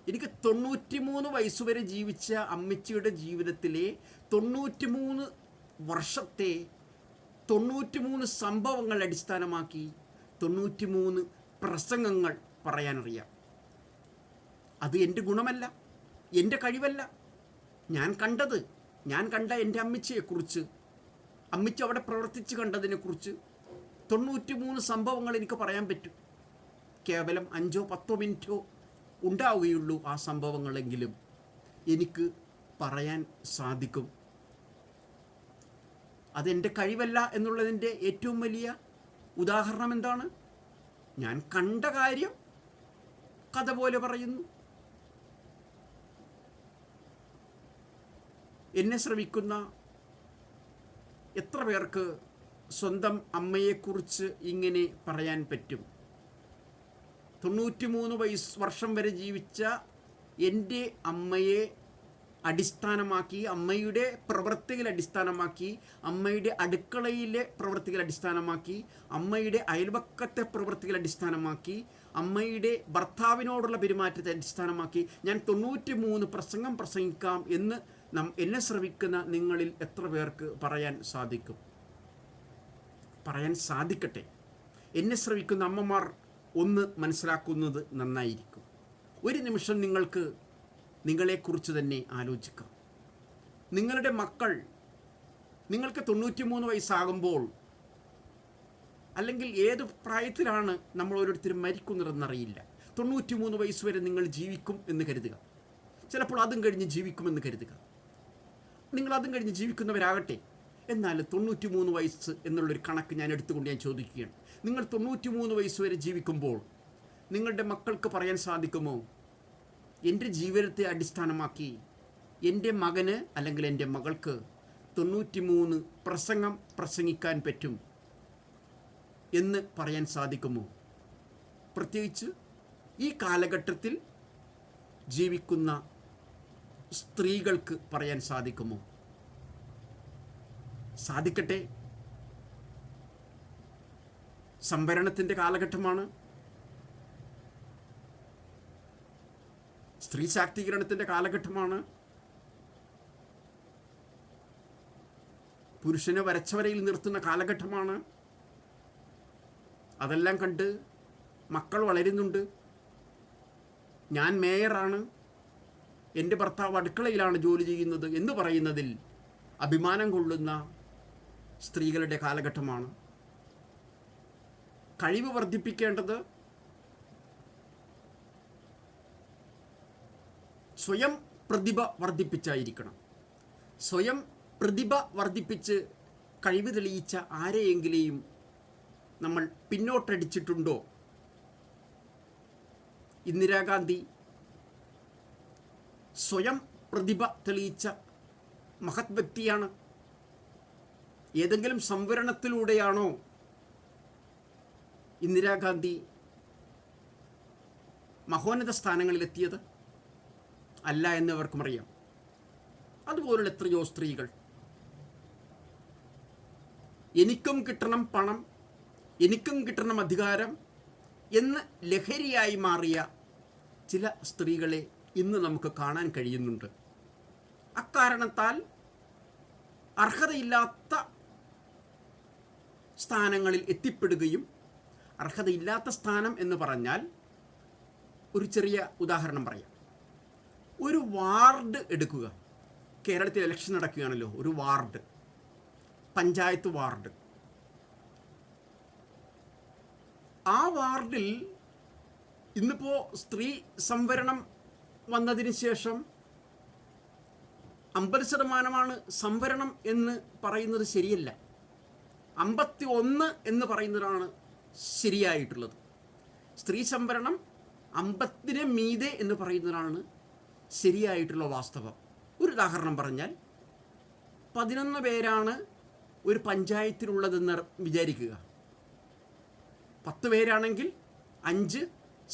എനിക്ക് 93 വയസ്സുവരെ ജീവിച്ച അമ്മച്ചിയുടെ ജീവിതത്തിലെ 93 വർഷത്തെ 93 സംഭവങ്ങൾ അടിസ്ഥാനമാക്കി 93 പ്രസംഗങ്ങൾ പറയാനറിയാം. അത് എൻ്റെ ഗുണമല്ല, എൻ്റെ കഴിവല്ല. ഞാൻ കണ്ട എൻ്റെ അമ്മച്ചിയെക്കുറിച്ച്, അമ്മച്ചി അവിടെ പ്രവർത്തിച്ച് കണ്ടതിനെക്കുറിച്ച് 93 സംഭവങ്ങൾ എനിക്ക് പറയാൻ പറ്റും. കേവലം 5-10 മിനിറ്റോ ഉണ്ടാവുകയുള്ളൂ ആ സംഭവങ്ങളെങ്കിലും എനിക്ക് പറയാൻ സാധിക്കും. അതെൻ്റെ കഴിവല്ല എന്നുള്ളതിൻ്റെ ഏറ്റവും വലിയ ഉദാഹരണം എന്താണ്? ഞാൻ കണ്ട കാര്യം കഥ പോലെ പറയുന്നു. എന്നെ ശ്രമിക്കുന്ന എത്ര പേർക്ക് സ്വന്തം അമ്മയെക്കുറിച്ച് ഇങ്ങനെ പറയാൻ പറ്റും? 93 വർഷം വരെ ജീവിച്ച എൻ്റെ അമ്മയെ അടിസ്ഥാനമാക്കി, അമ്മയുടെ പ്രവൃത്തികൾ അടിസ്ഥാനമാക്കി, അമ്മയുടെ അടുക്കളയിലെ പ്രവൃത്തികൾ അടിസ്ഥാനമാക്കി, അമ്മയുടെ അയൽപക്കത്തെ പ്രവൃത്തികൾ അടിസ്ഥാനമാക്കി, അമ്മയുടെ ഭർത്താവിനോടുള്ള പെരുമാറ്റത്തെ അടിസ്ഥാനമാക്കി ഞാൻ 93 പ്രസംഗം പ്രസംഗിക്കാം എന്ന് എന്നെ ശ്രമിക്കുന്ന നിങ്ങളിൽ എത്ര പേർക്ക് പറയാൻ സാധിക്കും? പറയാൻ സാധിക്കട്ടെ. എന്നെ ശ്രമിക്കുന്ന അമ്മമാർ ഒന്ന് മനസ്സിലാക്കുന്നത് നന്നായിരിക്കും. ഒരു നിമിഷം നിങ്ങളെക്കുറിച്ച് തന്നെ ആലോചിക്കാം. നിങ്ങളുടെ മക്കൾ നിങ്ങൾക്ക് 93 വയസ്സാകുമ്പോൾ, അല്ലെങ്കിൽ ഏത് പ്രായത്തിലാണ് നമ്മൾ ഓരോരുത്തരും മരിക്കുന്നതെന്നറിയില്ല. 93 വയസ്സ് വരെ നിങ്ങൾ ജീവിക്കും എന്ന് കരുതുക. ചിലപ്പോൾ അതും കഴിഞ്ഞ് ജീവിക്കുമെന്ന് കരുതുക. നിങ്ങളതും കഴിഞ്ഞ് ജീവിക്കുന്നവരാകട്ടെ. എന്നാൽ 93 വയസ്സ് എന്നുള്ളൊരു കണക്ക് ഞാൻ എടുത്തുകൊണ്ട് ഞാൻ ചോദിക്കുകയാണ്. നിങ്ങൾ 93 വയസ്സ് വരെ ജീവിക്കുമ്പോൾ നിങ്ങളുടെ മക്കൾക്ക് പറയാൻ സാധിക്കുമോ, എൻ്റെ ജീവിതത്തെ അടിസ്ഥാനമാക്കി എൻ്റെ മകന് അല്ലെങ്കിൽ എൻ്റെ മകൾക്ക് 93 പ്രസംഗം പ്രസംഗിക്കാൻ പറ്റും എന്ന് പറയാൻ സാധിക്കുമോ? പ്രത്യേകിച്ച് ഈ കാലഘട്ടത്തിൽ ജീവിക്കുന്ന സ്ത്രീകൾക്ക് പറയാൻ സാധിക്കുമോ? സാധിക്കട്ടെ. സംവരണത്തിൻ്റെ കാലഘട്ടമാണ്. സ്ത്രീ ശാക്തീകരണത്തിൻ്റെ കാലഘട്ടമാണ്. പുരുഷനെ വരച്ചവരയിൽ നിർത്തുന്ന കാലഘട്ടമാണ്. അതെല്ലാം കണ്ട് മക്കൾ വളരുന്നുണ്ട്. ഞാൻ മേയറാണ്, എൻ്റെ ഭർത്താവ് അടുക്കളയിലാണ് ജോലി ചെയ്യുന്നത് എന്ന് പറയുന്നതിൽ അഭിമാനം കൊള്ളുന്ന സ്ത്രീകളുടെ കാലഘട്ടമാണ്. കഴിവ് വർദ്ധിപ്പിക്കേണ്ടത് സ്വയം പ്രതിഭ വർദ്ധിപ്പിച്ചായിരിക്കണം. സ്വയം പ്രതിഭ വർദ്ധിപ്പിച്ച് കഴിവ് തെളിയിച്ച ആരെയെങ്കിലും നമ്മൾ പിന്നോട്ടടിച്ചിട്ടുണ്ടോ? ഇന്ദിരാഗാന്ധി സ്വയം പ്രതിഭ തെളിയിച്ച മഹത് വ്യക്തിയാണ്. ഏതെങ്കിലും സംവരണത്തിലൂടെയാണോ ഇന്ദിരാഗാന്ധി മഹോന്നത സ്ഥാനങ്ങളിലെത്തിയത്? അല്ല എന്നവർക്കും അറിയാം. അതുപോലുള്ള എത്രയോ സ്ത്രീകൾ എനിക്കും കിട്ടണം പണം, എനിക്കും കിട്ടണം അധികാരം എന്ന് ലഹരിയായി മാറിയ ചില സ്ത്രീകളെ ഇന്ന് നമുക്ക് കാണാൻ കഴിയുന്നുണ്ട്. അക്കാരണത്താൽ അർഹതയില്ലാത്ത സ്ഥാനങ്ങളിൽ എത്തിപ്പെടുകയും, അർഹതയില്ലാത്ത സ്ഥാനം എന്ന് പറഞ്ഞാൽ ഒരു ചെറിയ ഉദാഹരണം പറയാം. ഒരു വാർഡ് എടുക്കുക. കേരളത്തിൽ ഇലക്ഷൻ നടക്കുകയാണല്ലോ. ഒരു വാർഡ്, പഞ്ചായത്ത് വാർഡ്. ആ വാർഡിൽ ഇന്നിപ്പോൾ സ്ത്രീ സംവരണം വന്നതിന് ശേഷം 50% സംവരണം എന്ന് പറയുന്നത് ശരിയല്ല. 51 എന്ന് പറയുന്നതാണ് ശരിയായിട്ടുള്ളത്. സ്ത്രീ സംവരണം 50 മീതെ എന്ന് പറയുന്നതാണ് ശരിയായിട്ടുള്ള വാസ്തവം. ഒരു ഉദാഹരണം പറഞ്ഞാൽ 11 പേരാണ് ഒരു പഞ്ചായത്തിലുള്ളതെന്ന് വിചാരിക്കുക. 10 പേരാണെങ്കിൽ 5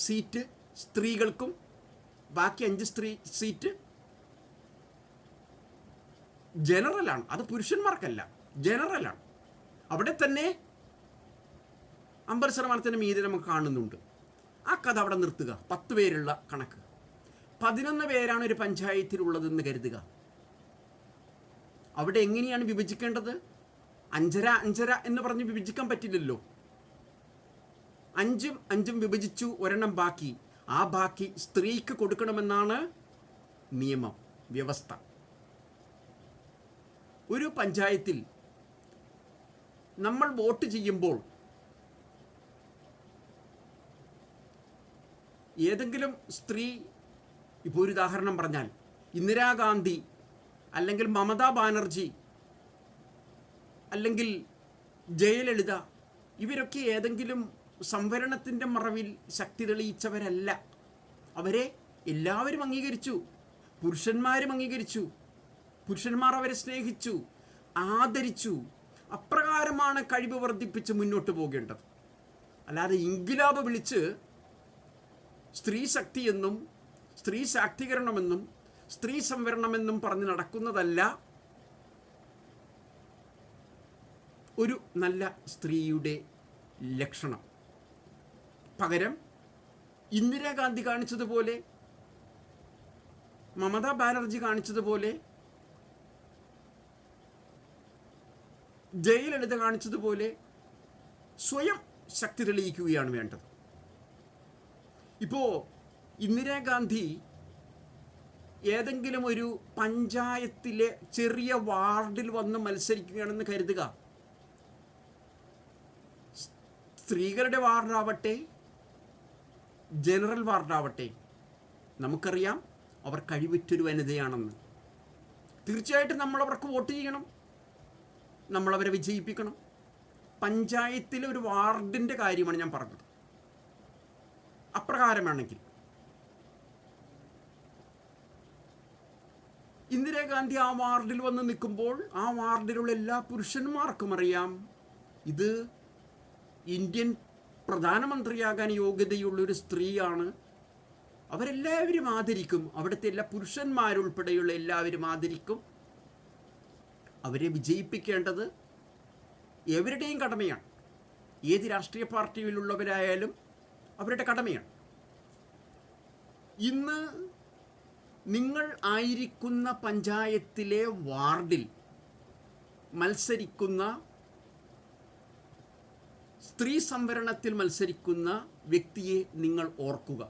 സീറ്റ് സ്ത്രീകൾക്കും ബാക്കി 5 സീറ്റ് ജനറലാണ്. അത് പുരുഷന്മാർക്കല്ല, ജനറലാണ്. അവിടെ തന്നെ 50% മീതെ നമുക്ക് കാണുന്നുണ്ട്. ആ കഥ അവിടെ നിർത്തുക. 10 പേരുള്ള കണക്ക്. 11 പേരാണ് ഒരു പഞ്ചായത്തിലുള്ളതെന്ന് കരുതുക. അവിടെ എങ്ങനെയാണ് വിഭജിക്കേണ്ടത്? 5 എന്ന് പറഞ്ഞ് വിഭജിക്കാൻ പറ്റില്ലല്ലോ. 5 വിഭജിച്ചു, ഒരെണ്ണം ബാക്കി. ആ ബാക്കി സ്ത്രീക്ക് കൊടുക്കണമെന്നാണ് നിയമം, വ്യവസ്ഥ. ഒരു പഞ്ചായത്തിൽ നമ്മൾ വോട്ട് ചെയ്യുമ്പോൾ ഏതെങ്കിലും സ്ത്രീ, ഇപ്പോൾ ഒരു ഉദാഹരണം പറഞ്ഞാൽ ഇന്ദിരാഗാന്ധി അല്ലെങ്കിൽ മമതാ ബാനർജി അല്ലെങ്കിൽ ജയലളിത, ഇവരൊക്കെ ഏതെങ്കിലും സംവരണത്തിൻ്റെ മറവിൽ ശക്തി തെളിയിച്ചവരല്ല. അവരെ എല്ലാവരും അംഗീകരിച്ചു, പുരുഷന്മാരും അംഗീകരിച്ചു, പുരുഷന്മാർ അവരെ സ്നേഹിച്ചു, ആദരിച്ചു. അപ്രകാരമാണ് കഴിവ് വർദ്ധിപ്പിച്ച് മുന്നോട്ട് പോകേണ്ടത്. അല്ലാതെ ഇൻകിലാബ് വിളിച്ച് സ്ത്രീ ശക്തിയെന്നും സ്ത്രീ ശാക്തീകരണമെന്നും സ്ത്രീ സംവരണമെന്നും പറഞ്ഞ് നടക്കുന്നതല്ല ഒരു നല്ല സ്ത്രീയുടെ ലക്ഷണം. പകരം ഇന്ദിരാഗാന്ധി കാണിച്ചതുപോലെ, മമതാ ബാനർജി കാണിച്ചതുപോലെ, ജയലളിത കാണിച്ചതുപോലെ സ്വയം ശക്തി തെളിയിക്കുകയാണ് വേണ്ടത്. ഇപ്പോൾ ഇന്ദിരാഗാന്ധി ഏതെങ്കിലും ഒരു പഞ്ചായത്തിലെ ചെറിയ വാർഡിൽ വന്ന് മത്സരിക്കുകയാണെന്ന് കരുതുക. സ്ത്രീകളുടെ വാർഡാവട്ടെ ജനറൽ വാർഡാവട്ടെ, നമുക്കറിയാം അവർ കഴിവുറ്റൊരു വനിതയാണെന്ന്. തീർച്ചയായിട്ടും നമ്മളവർക്ക് വോട്ട് ചെയ്യണം, നമ്മളവരെ വിജയിപ്പിക്കണം. പഞ്ചായത്തിലെ ഒരു വാർഡിൻ്റെ കാര്യമാണ് ഞാൻ പറഞ്ഞത്. അപ്രകാരമാണെങ്കിൽ ഇന്ദിരാഗാന്ധി ആ വാർഡിൽ വന്ന് നിൽക്കുമ്പോൾ ആ വാർഡിലുള്ള എല്ലാ പുരുഷന്മാർക്കും അറിയാം ഇത് ഇന്ത്യൻ പ്രധാനമന്ത്രിയാകാൻ യോഗ്യതയുള്ളൊരു സ്ത്രീയാണ്. അവരെല്ലാവരും ആദരിക്കും, അവിടുത്തെ എല്ലാ പുരുഷന്മാരുൾപ്പെടെയുള്ള എല്ലാവരും ആദരിക്കും. അവരെ വിജയിപ്പിക്കേണ്ടത് എവരുടെയും കടമയാണ്. ഏത് രാഷ്ട്രീയ പാർട്ടിയിലുള്ളവരായാലും അവരുടെ കടമയാണ്. ഇന്ന് നിങ്ങൾ ആയിരിക്കുന്ന പഞ്ചായത്തിലെ വാർഡിൽ മത്സരിക്കുന്ന, സ്ത്രീ സംവരണത്തിൽ മത്സരിക്കുന്ന വ്യക്തിയെ നിങ്ങൾ ഓർക്കുക.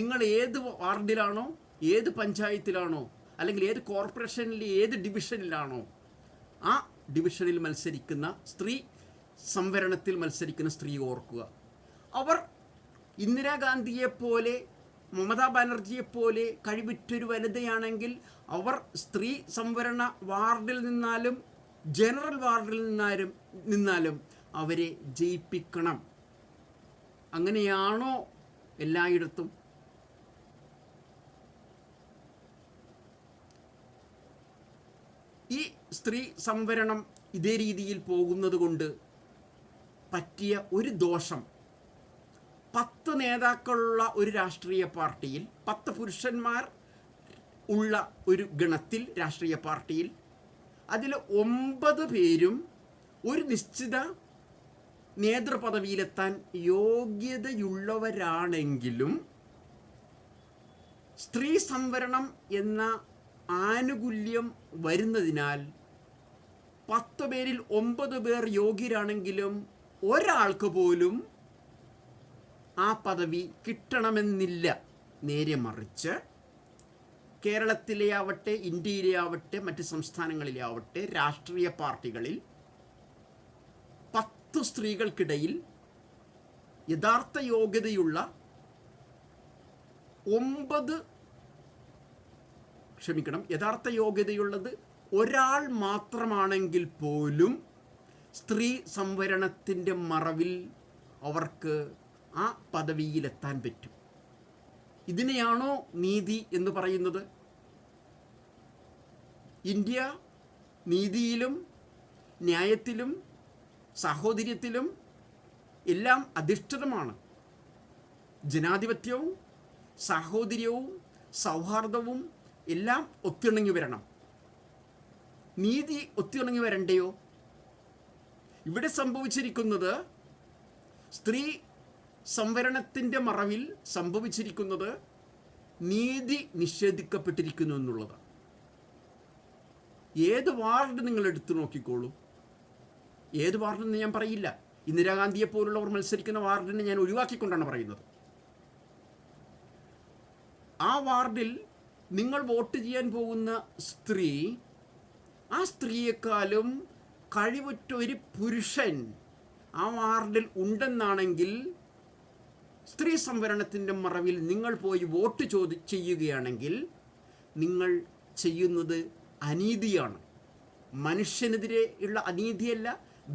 നിങ്ങൾ ഏത് വാർഡിലാണോ, ഏത് പഞ്ചായത്തിലാണോ, അല്ലെങ്കിൽ ഏത് കോർപ്പറേഷനിലെ ഏത് ഡിവിഷനിലാണോ ആ ഡിവിഷനിൽ മത്സരിക്കുന്ന സ്ത്രീ സംവരണത്തിൽ മത്സരിക്കുന്ന സ്ത്രീ ഓർക്കുക. അവർ ഇന്ദിരാഗാന്ധിയെപ്പോലെ മമതാ ബാനർജിയെപ്പോലെ കഴിവുറ്റൊരു വനിതയാണെങ്കിൽ അവർ സ്ത്രീ സംവരണ വാർഡിൽ നിന്നാലും ജനറൽ വാർഡിൽ നിന്നാലും അവരെ ജയിപ്പിക്കണം. അങ്ങനെയാണോ എല്ലായിടത്തും? ഈ സ്ത്രീ സംവരണം ഇതേ രീതിയിൽ പോകുന്നത് കൊണ്ട് പറ്റിയ ഒരു ദോഷം, 10 നേതാക്കളുള്ള ഒരു രാഷ്ട്രീയ പാർട്ടിയിൽ, 10 പുരുഷന്മാർ ഉള്ള ഒരു ഗണത്തിൽ രാഷ്ട്രീയ പാർട്ടിയിൽ അതിൽ 9 പേരും ഒരു നിശ്ചിത നേതൃപദവിയിലെത്താൻ യോഗ്യതയുള്ളവരാണെങ്കിലും സ്ത്രീ സംവരണം എന്ന ആനുകൂല്യം വരുന്നതിനാൽ 10 പേരിൽ 9 പേർ യോഗ്യരാണെങ്കിലും ഒരാൾക്ക് പോലും ആ പദവി കിട്ടണമെന്നില്ല. നേരെ മറിച്ച് കേരളത്തിലെ ആവട്ടെ, ഇന്ത്യയിലെ ആവട്ടെ, മറ്റ് സംസ്ഥാനങ്ങളിലെ ആവട്ടെ, രാഷ്ട്രീയ പാർട്ടികളിൽ 10 സ്ത്രീകൾക്കിടയിൽ യഥാർത്ഥ യോഗ്യതയുള്ള 9, യഥാർത്ഥ യോഗ്യതയുള്ളത് ഒരാൾ മാത്രമാണെങ്കിൽ പോലും സ്ത്രീ സംവരണത്തിൻ്റെ മറവിൽ അവർക്ക് ആ പദവിയിലെത്താൻ പറ്റും. ഇതിനെയാണോ നീതി എന്ന് പറയുന്നത്? ഇന്ത്യ നീതിയിലും ന്യായത്തിലും സാഹോദര്യത്തിലും എല്ലാം അധിഷ്ഠിതമാണ്. ജനാധിപത്യവും സാഹോദര്യവും സൗഹാർദ്ദവും എല്ലാം ഒത്തിണങ്ങി വരണം. നീതി ഒത്തിണങ്ങി വരണ്ടയോ? ഇവിടെ സംഭവിച്ചിരിക്കുന്നത് സ്ത്രീ സംവരണത്തിൻ്റെ മറവിൽ സംഭവിച്ചിരിക്കുന്നത് നീതി നിഷേധിക്കപ്പെട്ടിരിക്കുന്നു എന്നുള്ളതാണ്. ഏത് വാർഡ് നിങ്ങൾ എടുത്തു നോക്കിക്കോളൂ, ഏത് വാർഡെന്ന് ഞാൻ പറയില്ല, ഇന്ദിരാഗാന്ധിയെ പോലുള്ളവർ മത്സരിക്കുന്ന വാർഡിനെ ഞാൻ ഒഴിവാക്കിക്കൊണ്ടാണ് പറയുന്നത്. ആ വാർഡിൽ നിങ്ങൾ വോട്ട് ചെയ്യാൻ പോകുന്ന സ്ത്രീ, ആ സ്ത്രീയെക്കാളും കഴിവുറ്റ ഒരു പുരുഷൻ ആ വാർഡിൽ ഉണ്ടെന്നാണെങ്കിൽ സ്ത്രീ സംവരണത്തിൻ്റെ മറവിൽ നിങ്ങൾ പോയി വോട്ട് ചെയ്യുകയാണെങ്കിൽ നിങ്ങൾ ചെയ്യുന്നത് അനീതിയാണ്. മനുഷ്യനെതിരെ ഉള്ള അനീതിയല്ല,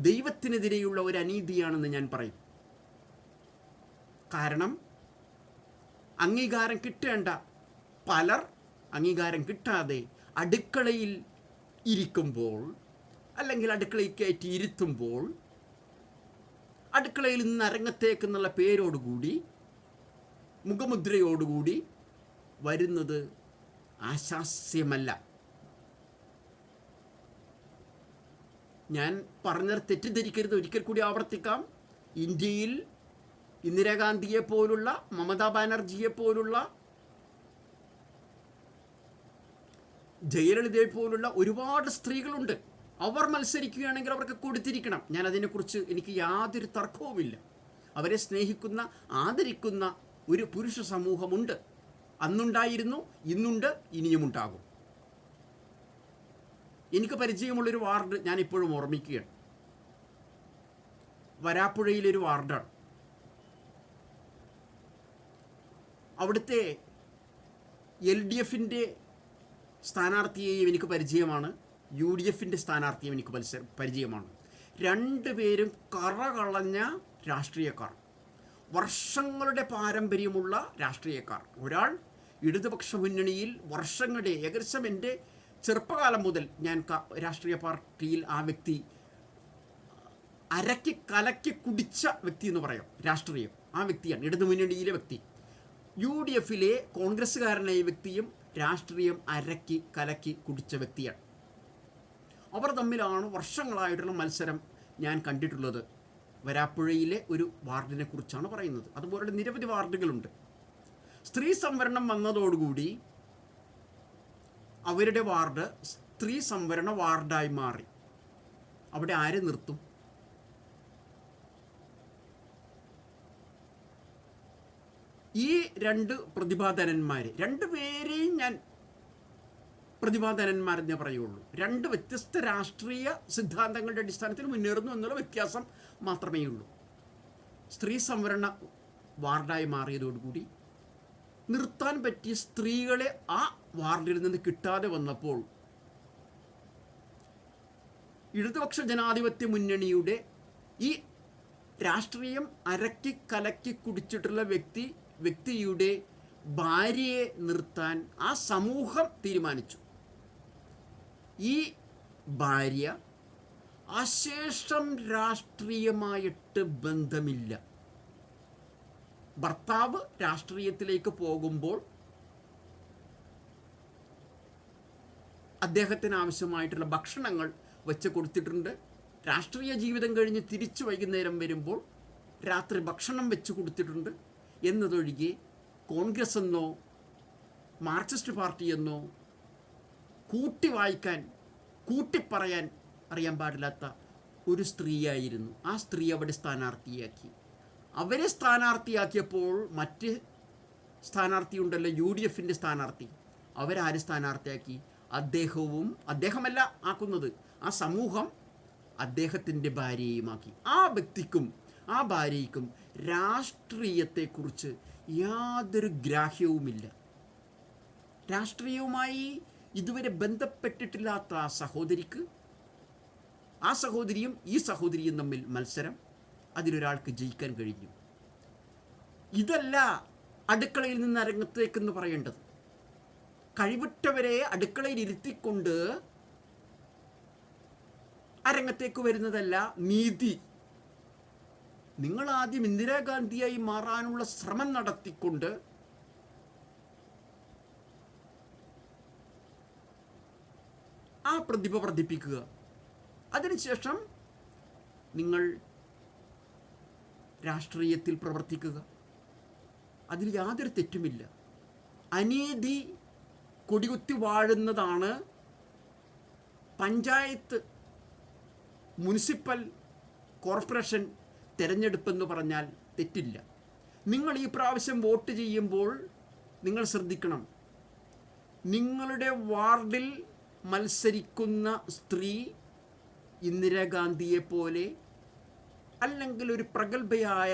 ദൈവത്തിനെതിരെയുള്ള ഒരു അനീതിയാണെന്ന് ഞാൻ പറയും. കാരണം അംഗീകാരം കിട്ടേണ്ട പലർ അംഗീകാരം കിട്ടാതെ അടുക്കളയിൽ ഇരിക്കുമ്പോൾ, അല്ലെങ്കിൽ അടുക്കളയിൽ കയറ്റി ഇരുത്തുമ്പോൾ, അടുക്കളയിൽ നിന്ന് അരങ്ങത്തേക്കെന്നുള്ള പേരോടുകൂടി, മുഖമുദ്രയോടുകൂടി വരുന്നത് ആശാസ്യമല്ല. ഞാൻ പറഞ്ഞത് തെറ്റിദ്ധരിക്കരുത്, ഒരിക്കൽ കൂടി ആവർത്തിക്കാം. ഇന്ത്യയിൽ ഇന്ദിരാഗാന്ധിയെ പോലുള്ള, മമതാ ബാനർജിയെ പോലുള്ള, ജയലളിതയെ പോലുള്ള ഒരുപാട് സ്ത്രീകളുണ്ട്. അവർ മത്സരിക്കുകയാണെങ്കിൽ അവർക്ക് കൊടുത്തിരിക്കണം. ഞാൻ അതിനെക്കുറിച്ച് എനിക്ക് യാതൊരു തർക്കവുമില്ല. അവരെ സ്നേഹിക്കുന്ന, ആദരിക്കുന്ന ഒരു പുരുഷ സമൂഹമുണ്ട്. അന്നുണ്ടായിരുന്നു, ഇന്നുണ്ട്, ഇനിയുമുണ്ടാകും. എനിക്ക് പരിചയമുള്ളൊരു വാർഡ് ഞാൻ ഇപ്പോഴും ഓർമ്മിക്കുകയാണ്. വരാപ്പുഴയിലൊരു വാർഡാണ്. അവിടുത്തെ LDFിൻ്റെ സ്ഥാനാർത്ഥിയെയും എനിക്ക് പരിചയമാണ്, UDFിൻ്റെ സ്ഥാനാർത്ഥിയും എനിക്ക് പരിചയമാണ്. രണ്ടുപേരും കറകളഞ്ഞ രാഷ്ട്രീയക്കാർ, വർഷങ്ങളുടെ പാരമ്പര്യമുള്ള രാഷ്ട്രീയക്കാർ. ഒരാൾ ഇടതുപക്ഷ മുന്നണിയിൽ വർഷങ്ങളുടെ, ഏകദേശം എൻ്റെ ചെറുപ്പകാലം മുതൽ ഞാൻ രാഷ്ട്രീയ പാർട്ടിയിൽ ആ വ്യക്തി അരക്കി കലക്കി കുടിച്ച വ്യക്തി എന്ന് പറയാം. രാഷ്ട്രീയം ആ വ്യക്തിയാണ്, ഇടതുമുന്നണിയിലെ വ്യക്തി. UDFിലെ കോൺഗ്രസ്സുകാരനായ വ്യക്തിയും രാഷ്ട്രീയം അരക്കി കലക്കി കുടിച്ച വ്യക്തിയാണ്. അവർ തമ്മിലാണ് വർഷങ്ങളായിട്ടുള്ള മത്സരം ഞാൻ കണ്ടിട്ടുള്ളത്. വരാപ്പുഴയിലെ ഒരു വാർഡിനെ കുറിച്ചാണ് പറയുന്നത്. അതുപോലെ നിരവധി വാർഡുകളുണ്ട്. സ്ത്രീ സംവരണം വന്നതോടുകൂടി അവരുടെ വാർഡ് സ്ത്രീ സംവരണ വാർഡായി മാറി. അവിടെ ആരെ നിർത്തും? ഈ രണ്ട് പ്രതിഭാധനന്മാർ, രണ്ടുപേരെയും ഞാൻ പ്രതിഭാധനന്മാരെന്നേ പറയുള്ളൂ. രണ്ട് വ്യത്യസ്ത രാഷ്ട്രീയ സിദ്ധാന്തങ്ങളുടെ അടിസ്ഥാനത്തിൽ മുന്നേറുന്നു എന്നുള്ള വ്യത്യാസം മാത്രമേ ഉള്ളൂ. സ്ത്രീ സംവരണ വാർഡായി മാറിയതോടുകൂടി നിർത്താൻ പറ്റിയ സ്ത്രീകളെ ആ വാർഡിൽ നിന്ന് കിട്ടാതെ വന്നപ്പോൾ ഇടതുപക്ഷ ജനാധിപത്യ മുന്നണിയുടെ ഈ രാഷ്ട്രീയം അരക്കി കലക്കി കുടിച്ചിട്ടുള്ള വ്യക്തിയുടെ ഭാര്യയെ നിർത്താൻ ആ സമൂഹം തീരുമാനിച്ചു. ഈ ഭാര്യ അശേഷം രാഷ്ട്രീയമായിട്ട് ബന്ധമില്ല. ഭർത്താവ് രാഷ്ട്രീയത്തിലേക്ക് പോകുമ്പോൾ അദ്ദേഹത്തിന് ആവശ്യമായിട്ടുള്ള ഭക്ഷണങ്ങൾ വെച്ച് കൊടുത്തിട്ടുണ്ട്. രാഷ്ട്രീയ ജീവിതം കഴിഞ്ഞ് തിരിച്ച് വൈകുന്നേരം വരുമ്പോൾ രാത്രി ഭക്ഷണം വെച്ച് കൊടുത്തിട്ടുണ്ട് എന്നതൊഴികെ കോൺഗ്രസ് എന്നോ മാർക്സിസ്റ്റ് പാർട്ടിയെന്നോ കൂട്ടി വായിക്കാൻ, കൂട്ടിപ്പറയാൻ അറിയാൻ പാടില്ലാത്ത ഒരു സ്ത്രീയായിരുന്നു. ആ സ്ത്രീ അവിടെ സ്ഥാനാർത്ഥിയാക്കി. അവരെ സ്ഥാനാർത്ഥിയാക്കിയപ്പോൾ മറ്റ് സ്ഥാനാർത്ഥിയുണ്ടല്ലോ, UDFിൻ്റെ സ്ഥാനാർത്ഥി, അവരാര് സ്ഥാനാർത്ഥിയാക്കി? അദ്ദേഹമല്ല ആക്കുന്നത്, ആ സമൂഹം അദ്ദേഹത്തിൻ്റെ ഭാര്യയുമാക്കി. ആ വ്യക്തിക്കും ആ ഭാര്യയ്ക്കും രാഷ്ട്രീയത്തെക്കുറിച്ച് യാതൊരു ഗ്രാഹ്യവുമില്ല. രാഷ്ട്രീയവുമായി ഇതുവരെ ബന്ധപ്പെട്ടിട്ടില്ലാത്ത ആ സഹോദരിക്ക്, ആ സഹോദരിയും ഈ സഹോദരിയും തമ്മിൽ മത്സരം, അതിലൊരാൾക്ക് ജയിക്കാൻ കഴിഞ്ഞു. ഇതല്ല അടുക്കളയിൽ നിന്ന് അരങ്ങത്തേക്കെന്ന് പറയേണ്ടത്. കഴിവുറ്റവരെ അടുക്കളയിൽ ഇരുത്തിക്കൊണ്ട് അരങ്ങത്തേക്ക് വരുന്നതല്ല നീതി. നിങ്ങൾ ആദ്യം ഇന്ദിരാഗാന്ധിയായി മാറാനുള്ള ശ്രമം നടത്തിക്കൊണ്ട് ആ പ്രതിഭ വർദ്ധിപ്പിക്കുക. അതിനുശേഷം നിങ്ങൾ രാഷ്ട്രീയത്തിൽ പ്രവർത്തിക്കുക. അതിൽ യാതൊരു തെറ്റുമില്ല. അനീതി കൊടികുത്തി വാഴുന്നതാണ് പഞ്ചായത്ത്, മുനിസിപ്പൽ കോർപ്പറേഷൻ തിരഞ്ഞെടുപ്പെന്ന് പറഞ്ഞാൽ തെറ്റില്ല. നിങ്ങൾ ഈ പ്രാവശ്യം വോട്ട് ചെയ്യുമ്പോൾ നിങ്ങൾ ശ്രദ്ധിക്കണം, നിങ്ങളുടെ വാർഡിൽ മത്സരിക്കുന്ന സ്ത്രീ ഇന്ദിരാഗാന്ധിയെ പോലെ അല്ലെങ്കിൽ ഒരു പ്രഗത്ഭയായ,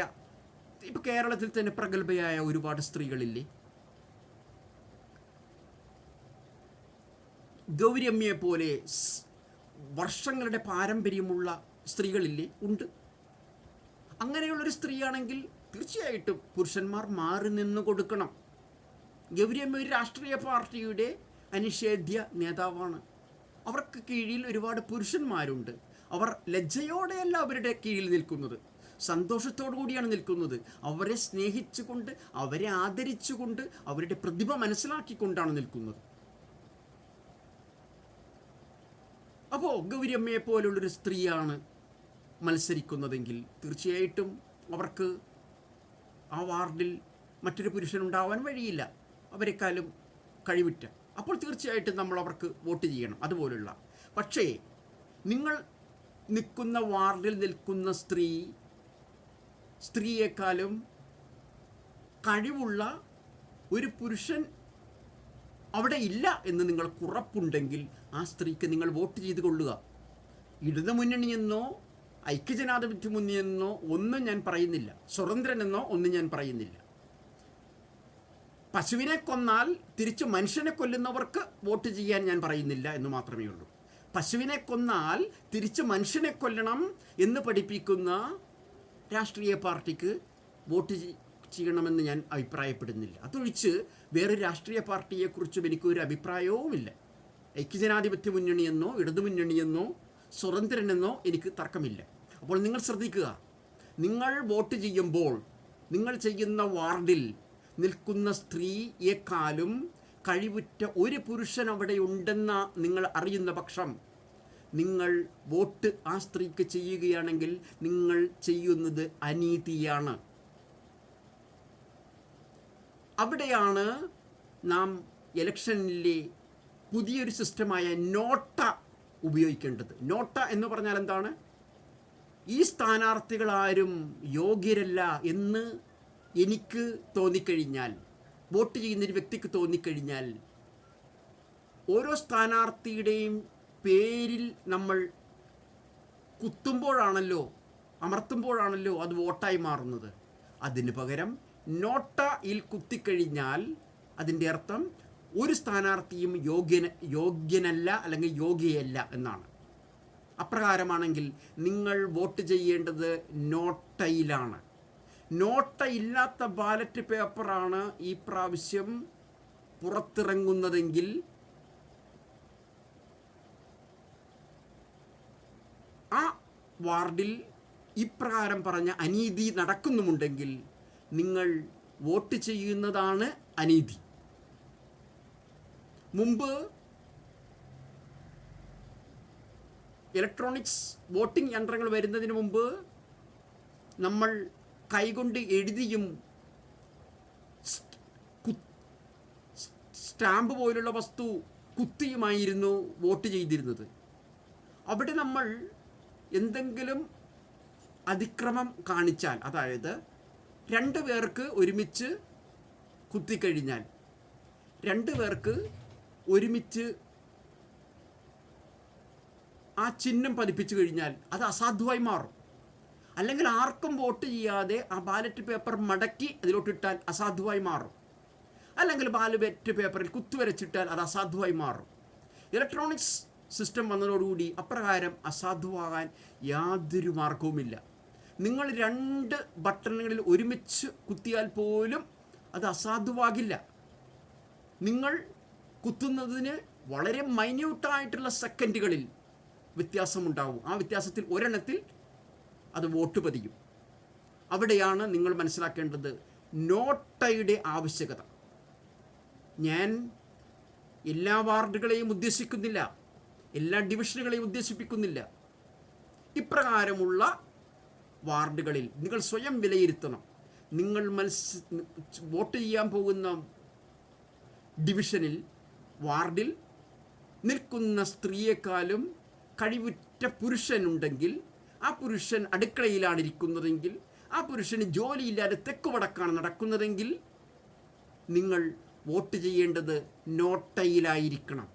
ഇപ്പോൾ കേരളത്തിൽ തന്നെ പ്രഗത്ഭയായ ഒരുപാട് സ്ത്രീകളില്ലേ? ഗൗരിയമ്മയെ പോലെ വർഷങ്ങളുടെ പാരമ്പര്യമുള്ള സ്ത്രീകളില്ലേ? ഉണ്ട്. അങ്ങനെയുള്ളൊരു സ്ത്രീയാണെങ്കിൽ തീർച്ചയായിട്ടും പുരുഷന്മാർ മാറി നിന്ന് കൊടുക്കണം. ഗൗരിയമ്മ ഒരു രാഷ്ട്രീയ പാർട്ടിയുടെ അനിഷേധ്യ നേതാവാണ്. അവർക്ക് കീഴിൽ ഒരുപാട് പുരുഷന്മാരുണ്ട്. അവർ ലജ്ജയോടെയല്ല അവരുടെ കീഴിൽ നിൽക്കുന്നത്, സന്തോഷത്തോടു കൂടിയാണ് നിൽക്കുന്നത്. അവരെ സ്നേഹിച്ചുകൊണ്ട്, അവരെ ആദരിച്ചുകൊണ്ട്, അവരുടെ പ്രതിഭ മനസ്സിലാക്കിക്കൊണ്ടാണ് നിൽക്കുന്നത്. അപ്പോൾ ഗൗരിയമ്മയെ പോലുള്ളൊരു സ്ത്രീയാണ് മത്സരിക്കുന്നതെങ്കിൽ തീർച്ചയായിട്ടും അവർക്ക് ആ വാർഡിൽ മറ്റൊരു പുരുഷനുണ്ടാവാൻ വഴിയില്ല, അവരെക്കാളും കഴിവുറ്റ. അപ്പോൾ തീർച്ചയായിട്ടും നമ്മൾ അവർക്ക് വോട്ട് ചെയ്യണം. അതുപോലുള്ള, പക്ഷേ നിങ്ങൾ നിൽക്കുന്ന വാർഡിൽ നിൽക്കുന്ന സ്ത്രീയെക്കാളും കഴിവുള്ള ഒരു പുരുഷൻ അവിടെ ഇല്ല എന്ന് നിങ്ങൾക്ക് ഉറപ്പുണ്ടെങ്കിൽ ആ സ്ത്രീക്ക് നിങ്ങൾ വോട്ട് ചെയ്ത് കൊള്ളുക. ഇടതു മുന്നണിയെന്നോ ഐക്യജനാധിപത്യ മുന്നണിയെന്നോ ഒന്നും ഞാൻ പറയുന്നില്ല, സ്വതന്ത്രനെന്നോ ഒന്നും ഞാൻ പറയുന്നില്ല. പശുവിനെ കൊന്നാൽ തിരിച്ച് മനുഷ്യനെ കൊല്ലുന്നവർക്ക് വോട്ട് ചെയ്യാൻ ഞാൻ പറയുന്നില്ല എന്ന് മാത്രമേ ഉള്ളൂ. പശുവിനെ കൊന്നാൽ തിരിച്ച് മനുഷ്യനെ കൊല്ലണം എന്ന് പഠിപ്പിക്കുന്ന രാഷ്ട്രീയ പാർട്ടിക്ക് വോട്ട് ചെയ്യണമെന്ന് ഞാൻ അഭിപ്രായപ്പെടുന്നില്ല. അതൊഴിച്ച് വേറെ രാഷ്ട്രീയ പാർട്ടിയെക്കുറിച്ചും എനിക്കൊരു അഭിപ്രായവുമില്ല. ഐക്യജനാധിപത്യ മുന്നണിയെന്നോ ഇടതുമുന്നണിയെന്നോ സ്വതന്ത്രനെന്നോ എനിക്ക് തർക്കമില്ല. അപ്പോൾ നിങ്ങൾ ശ്രദ്ധിക്കുക, നിങ്ങൾ വോട്ട് ചെയ്യുമ്പോൾ നിങ്ങൾ ചെയ്യുന്ന വാർഡിൽ നിൽക്കുന്ന സ്ത്രീയെക്കാളും കഴിവുറ്റ ഒരു പുരുഷൻ അവിടെ ഉണ്ടെന്ന നിങ്ങൾ അറിയുന്ന പക്ഷം നിങ്ങൾ വോട്ട് ആ സ്ത്രീക്ക് ചെയ്യുകയാണെങ്കിൽ നിങ്ങൾ ചെയ്യുന്നത് അനീതിയാണ്. അവിടെയാണ് നാം ഇലക്ഷനിലെ പുതിയൊരു സിസ്റ്റമായ നോട്ട ഉപയോഗിക്കേണ്ടത്. നോട്ട എന്ന് പറഞ്ഞാൽ എന്താണ്? ഈ സ്ഥാനാർത്ഥികളാരും യോഗ്യരല്ല എന്ന് എനിക്ക് തോന്നിക്കഴിഞ്ഞാൽ, വോട്ട് ചെയ്യുന്നൊരു വ്യക്തിക്ക് തോന്നിക്കഴിഞ്ഞാൽ, ഓരോ സ്ഥാനാർത്ഥിയുടെയും പേരിൽ നമ്മൾ കുത്തുമ്പോഴാണല്ലോ, അമർത്തുമ്പോഴാണല്ലോ അത് വോട്ടായി മാറുന്നത്. അതിന് പകരം നോട്ടയിൽ കുത്തിക്കഴിഞ്ഞാൽ അതിൻ്റെ അർത്ഥം ഒരു സ്ഥാനാർത്ഥിയും യോഗ്യനല്ല അല്ലെങ്കിൽ യോഗ്യയല്ല എന്നാണ്. അപ്രകാരമാണെങ്കിൽ നിങ്ങൾ വോട്ട് ചെയ്യേണ്ടത് നോട്ടയിലാണ്. നോട്ടയില്ലാത്ത ബാലറ്റ് പേപ്പറാണ് ഈ പ്രാവശ്യം പുറത്തിറങ്ങുന്നതെങ്കിൽ ആ വാർഡിൽ ഇപ്രകാരം പറഞ്ഞ അനീതി നടക്കുന്നുമുണ്ടെങ്കിൽ നിങ്ങൾ വോട്ട് ചെയ്യുന്നതാണ് അനീതി. മുമ്പ് ഇലക്ട്രോണിക്സ് വോട്ടിംഗ് യന്ത്രങ്ങൾ വരുന്നതിന് മുമ്പ് നമ്മൾ കൈകൊണ്ട് എഴുതിയും സ്റ്റാമ്പ് പോലുള്ള വസ്തു കുത്തിയുമായിരുന്നു വോട്ട് ചെയ്തിരുന്നത്. അവിടെ നമ്മൾ എന്തെങ്കിലും അതിക്രമം കാണിച്ചാൽ, അതായത് 2 പേർക്ക് ഒരുമിച്ച് കുത്തിക്കഴിഞ്ഞാൽ, 2 പേർക്ക് ഒരുമിച്ച് ആ ചിഹ്നം പതിപ്പിച്ചു കഴിഞ്ഞാൽ അത് അസാധുവായി മാറും. അല്ലെങ്കിൽ ആർക്കും വോട്ട് ചെയ്യാതെ ആ ബാലറ്റ് പേപ്പർ മടക്കി അതിലോട്ടിട്ടാൽ അസാധുവായി മാറും. അല്ലെങ്കിൽ ബാലറ്റ് പേപ്പറിൽ കുത്തുവരച്ചിട്ടാൽ അത് അസാധുവായി മാറും. ഇലക്ട്രോണിക്സ് സിസ്റ്റം വന്നതോടുകൂടി അപ്രകാരം അസാധുവാകാൻ യാതൊരു മാർഗവുമില്ല. നിങ്ങൾ 2 ബട്ടണുകളിൽ ഒരുമിച്ച് കുത്തിയാൽ പോലും അത് അസാധുവാകില്ല. നിങ്ങൾ കുത്തുന്നതിന് വളരെ മൈന്യൂട്ടായിട്ടുള്ള സെക്കൻഡുകളിൽ വ്യത്യാസമുണ്ടാവും. ആ വ്യത്യാസത്തിൽ ഒരെണ്ണത്തിൽ അത് വോട്ട് പതിയും. അവിടെയാണ് നിങ്ങൾ മനസ്സിലാക്കേണ്ടത് നോട്ടയുടെ ആവശ്യകത. ഞാൻ എല്ലാ വാർഡുകളെയും വാർഡുകളിൽ നിങ്ങൾ സ്വയം വിലയിരുത്തണം. നിങ്ങൾ വോട്ട് ചെയ്യാൻ പോകുന്ന ഡിവിഷനിൽ, വാർഡിൽ നിൽക്കുന്ന സ്ത്രീയെക്കാളും കഴിവുറ്റ പുരുഷനുണ്ടെങ്കിൽ, ആ പുരുഷൻ അടുക്കളയിലാണ് ഇരിക്കുന്നതെങ്കിൽ, ആ പുരുഷന് ജോലിയില്ലാതെ തെക്കുവടക്കാണ് നടക്കുന്നതെങ്കിൽ, നിങ്ങൾ വോട്ട് ചെയ്യേണ്ടത് നോട്ടയിലായിരിക്കണം.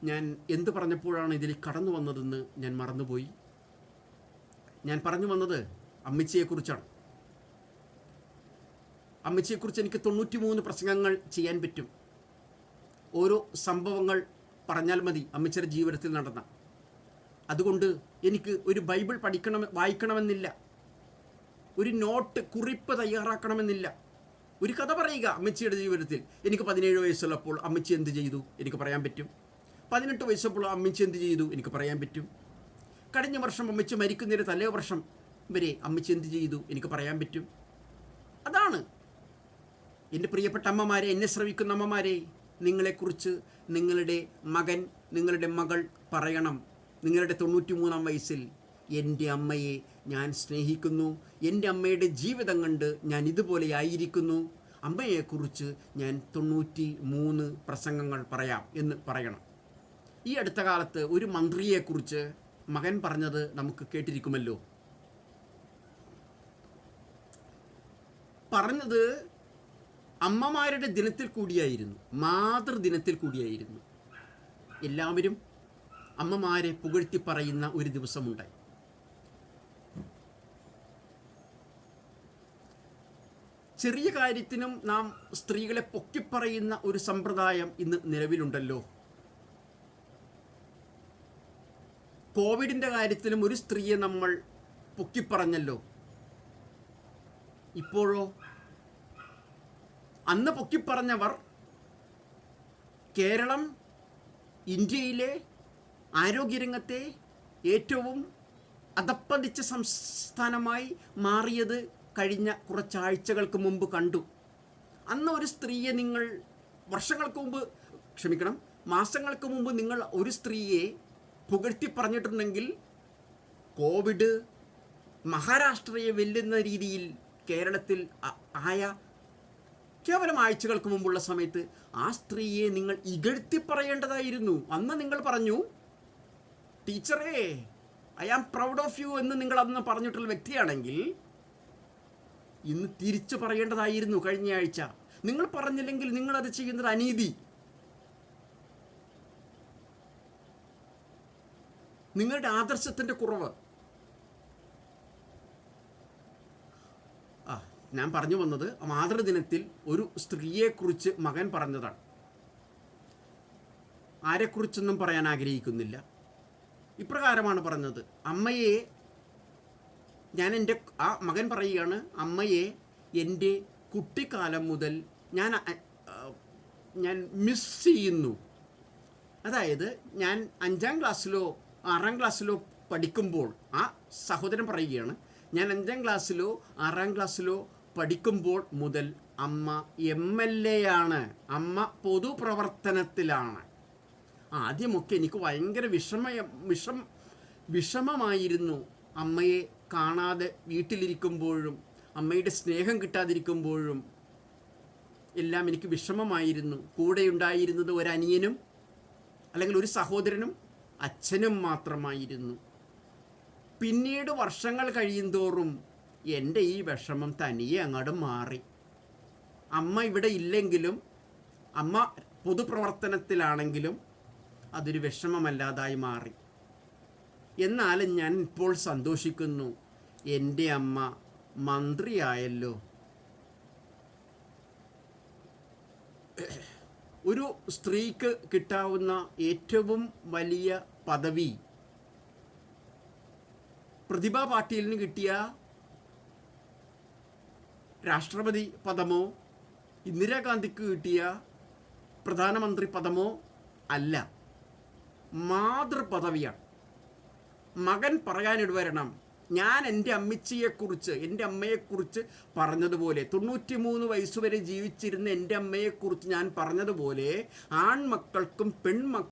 ഞാൻ എന്ത് പറഞ്ഞപ്പോഴാണ് ഇതിൽ കടന്നു വന്നതെന്ന് ഞാൻ മറന്നുപോയി. ഞാൻ പറഞ്ഞു വന്നത് അമ്മച്ചിയെക്കുറിച്ചാണ്. അമ്മച്ചിയെക്കുറിച്ച് എനിക്ക് 93 പ്രസംഗങ്ങൾ ചെയ്യാൻ പറ്റും. ഓരോ സംഭവങ്ങൾ പറഞ്ഞാൽ മതി അമ്മച്ചിയുടെ ജീവിതത്തിൽ നടന്ന. അതുകൊണ്ട് എനിക്ക് ഒരു ബൈബിൾ വായിക്കണമെന്നില്ല, ഒരു നോട്ട് കുറിപ്പ് തയ്യാറാക്കണമെന്നില്ല. ഒരു കഥ പറയുക അമ്മച്ചിയുടെ ജീവിതത്തിൽ. എനിക്ക് 17 വയസ്സുള്ളപ്പോൾ അമ്മച്ചി എന്ത് ചെയ്തു എനിക്ക് പറയാൻ പറ്റും. 18 വയസ്സപ്പോൾ അമ്മച്ചി എന്ത് ചെയ്തു എനിക്ക് പറയാൻ പറ്റും. കഴിഞ്ഞ വർഷം അമ്മച്ചി മരിക്കുന്നതിന് തലേ വർഷം വരെ അമ്മച്ചി എന്ത് ചെയ്തു എനിക്ക് പറയാൻ പറ്റും. അതാണ് എൻ്റെ പ്രിയപ്പെട്ട അമ്മമാരെ, എന്നെ ശ്രവിക്കുന്ന അമ്മമാരെ, നിങ്ങളെക്കുറിച്ച് നിങ്ങളുടെ മകൻ, നിങ്ങളുടെ മകൾ പറയണം. നിങ്ങളുടെ 93-ാം വയസ്സിൽ എൻ്റെ അമ്മയെ ഞാൻ സ്നേഹിക്കുന്നു, എൻ്റെ അമ്മയുടെ ജീവിതം കണ്ട് ഞാൻ ഇതുപോലെ ആയിരിക്കുന്നു, അമ്മയെക്കുറിച്ച് ഞാൻ 93 പ്രസംഗങ്ങൾ പറയാം എന്ന് പറയണം. ഈ അടുത്ത കാലത്ത് ഒരു മന്ത്രിയെക്കുറിച്ച് മകൻ പറഞ്ഞത് നമുക്ക് കേട്ടിരിക്കുമല്ലോ. പറഞ്ഞത് അമ്മമാരുടെ ദിനത്തിൽ കൂടിയായിരുന്നു, മാതൃദിനത്തിൽ കൂടിയായിരുന്നു. എല്ലാവരും അമ്മമാരെ പുകഴ്ത്തി പറയുന്ന ഒരു ദിവസമുണ്ടായി. ചെറിയ കാര്യത്തിനും നാം സ്ത്രീകളെ പൊക്കിപ്പറയുന്ന ഒരു സമ്പ്രദായം ഇന്ന് നിലവിലുണ്ടല്ലോ. കോവിഡിൻ്റെ കാര്യത്തിലും ഒരു സ്ത്രീയെ നമ്മൾ പൊക്കിപ്പറഞ്ഞല്ലോ. ഇപ്പോഴോ അന്ന് പൊക്കിപ്പറഞ്ഞവർ കേരളം ഇന്ത്യയിലെ ആരോഗ്യരംഗത്തെ ഏറ്റവും അധപ്പതിച്ച സംസ്ഥാനമായി മാറിയത് കഴിഞ്ഞ കുറച്ചാഴ്ചകൾക്ക് മുമ്പ് കണ്ടു. അന്ന് ഒരു സ്ത്രീയെ നിങ്ങൾ മാസങ്ങൾക്ക് മുമ്പ് നിങ്ങൾ ഒരു സ്ത്രീയെ പുകഴ്ത്തി പറഞ്ഞിട്ടുണ്ടെങ്കിൽ കോവിഡ് മഹാരാഷ്ട്രയെ വെല്ലുന്ന രീതിയിൽ കേരളത്തിൽ ആയ കേവലം ആഴ്ചകൾക്ക് മുമ്പുള്ള സമയത്ത് ആ സ്ത്രീയെ നിങ്ങൾ ഇകഴ്ത്തി പറയേണ്ടതായിരുന്നു. അന്ന് നിങ്ങൾ പറഞ്ഞു, ടീച്ചറേ I am proud of you എന്ന് നിങ്ങൾ അന്ന് പറഞ്ഞിട്ടുള്ള വ്യക്തിയാണെങ്കിൽ ഇന്ന് തിരിച്ചു പറയേണ്ടതായിരുന്നു. കഴിഞ്ഞ ആഴ്ച നിങ്ങൾ പറഞ്ഞില്ലെങ്കിൽ നിങ്ങളത് ചെയ്യുന്നത് അനീതി. നിങ്ങളുടെ ആദർശത്തിൻ്റെ കുറവ്. ഞാൻ പറഞ്ഞു വന്നത് മാതൃദിനത്തിൽ ഒരു സ്ത്രീയെക്കുറിച്ച് മകൻ പറഞ്ഞതാണ്. ആരെക്കുറിച്ചൊന്നും പറയാൻ ആഗ്രഹിക്കുന്നില്ല. ഇപ്രകാരമാണ് പറഞ്ഞത്. അമ്മയെ മകൻ പറയുകയാണ്, അമ്മയെ എൻ്റെ കുട്ടിക്കാലം മുതൽ ഞാൻ മിസ് ചെയ്യുന്നു. അതായത് ഞാൻ 5ാം ക്ലാസ്സിലോ 6ാം ക്ലാസ്സിലോ പഠിക്കുമ്പോൾ, ആ സഹോദരൻ പറയുകയാണ്, ഞാൻ 5ാം ക്ലാസ്സിലോ 6ാം ക്ലാസ്സിലോ പഠിക്കുമ്പോൾ മുതൽ അമ്മ MLA ആണ്, അമ്മ പൊതുപ്രവർത്തനത്തിലാണ്. ആദ്യമൊക്കെ എനിക്ക് ഭയങ്കര വിഷമമായിരുന്നു. അമ്മയെ കാണാതെ വീട്ടിലിരിക്കുമ്പോഴും അമ്മയുടെ സ്നേഹം കിട്ടാതിരിക്കുമ്പോഴും എല്ലാം എനിക്ക് വിഷമമായിരുന്നു. കൂടെ ഉണ്ടായിരുന്നത് ഒരു അനിയനും അല്ലെങ്കിൽ ഒരു സഹോദരനും അച്ഛനും മാത്രമായിരുന്നു. പിന്നീട് വർഷങ്ങൾ കഴിയുന്തോറും എൻ്റെ ഈ വിഷമം തനിയെ അങ്ങോട്ട് മാറി. അമ്മ ഇവിടെ ഇല്ലെങ്കിലും, അമ്മ പൊതുപ്രവർത്തനത്തിലാണെങ്കിലും അതൊരു വിഷമമല്ലാതായി മാറി. എന്നാലും ഞാൻ ഇപ്പോൾ സന്തോഷിക്കുന്നു, എൻ്റെ അമ്മ മന്ത്രിയായല്ലോ. ഒരു സ്ത്രീക്ക് കിട്ടാവുന്ന ഏറ്റവും വലിയ പദവി പ്രതിഭാ പാട്ടീലിന് കിട്ടിയ രാഷ്ട്രപതി പദമോ ഇന്ദിരാഗാന്ധിക്ക് കിട്ടിയ പ്രധാനമന്ത്രി പദമോ അല്ല, മാതൃപദവിയാണ്. മകൻ പറയാനിട വരണം, ഞാൻ എൻ്റെ അമ്മച്ചിയെക്കുറിച്ച്, എൻ്റെ അമ്മയെക്കുറിച്ച് പറഞ്ഞതുപോലെ, 93 വയസ്സുവരെ ജീവിച്ചിരുന്ന എൻ്റെ അമ്മയെക്കുറിച്ച് ഞാൻ പറഞ്ഞതുപോലെ, ആൺമക്കൾക്കും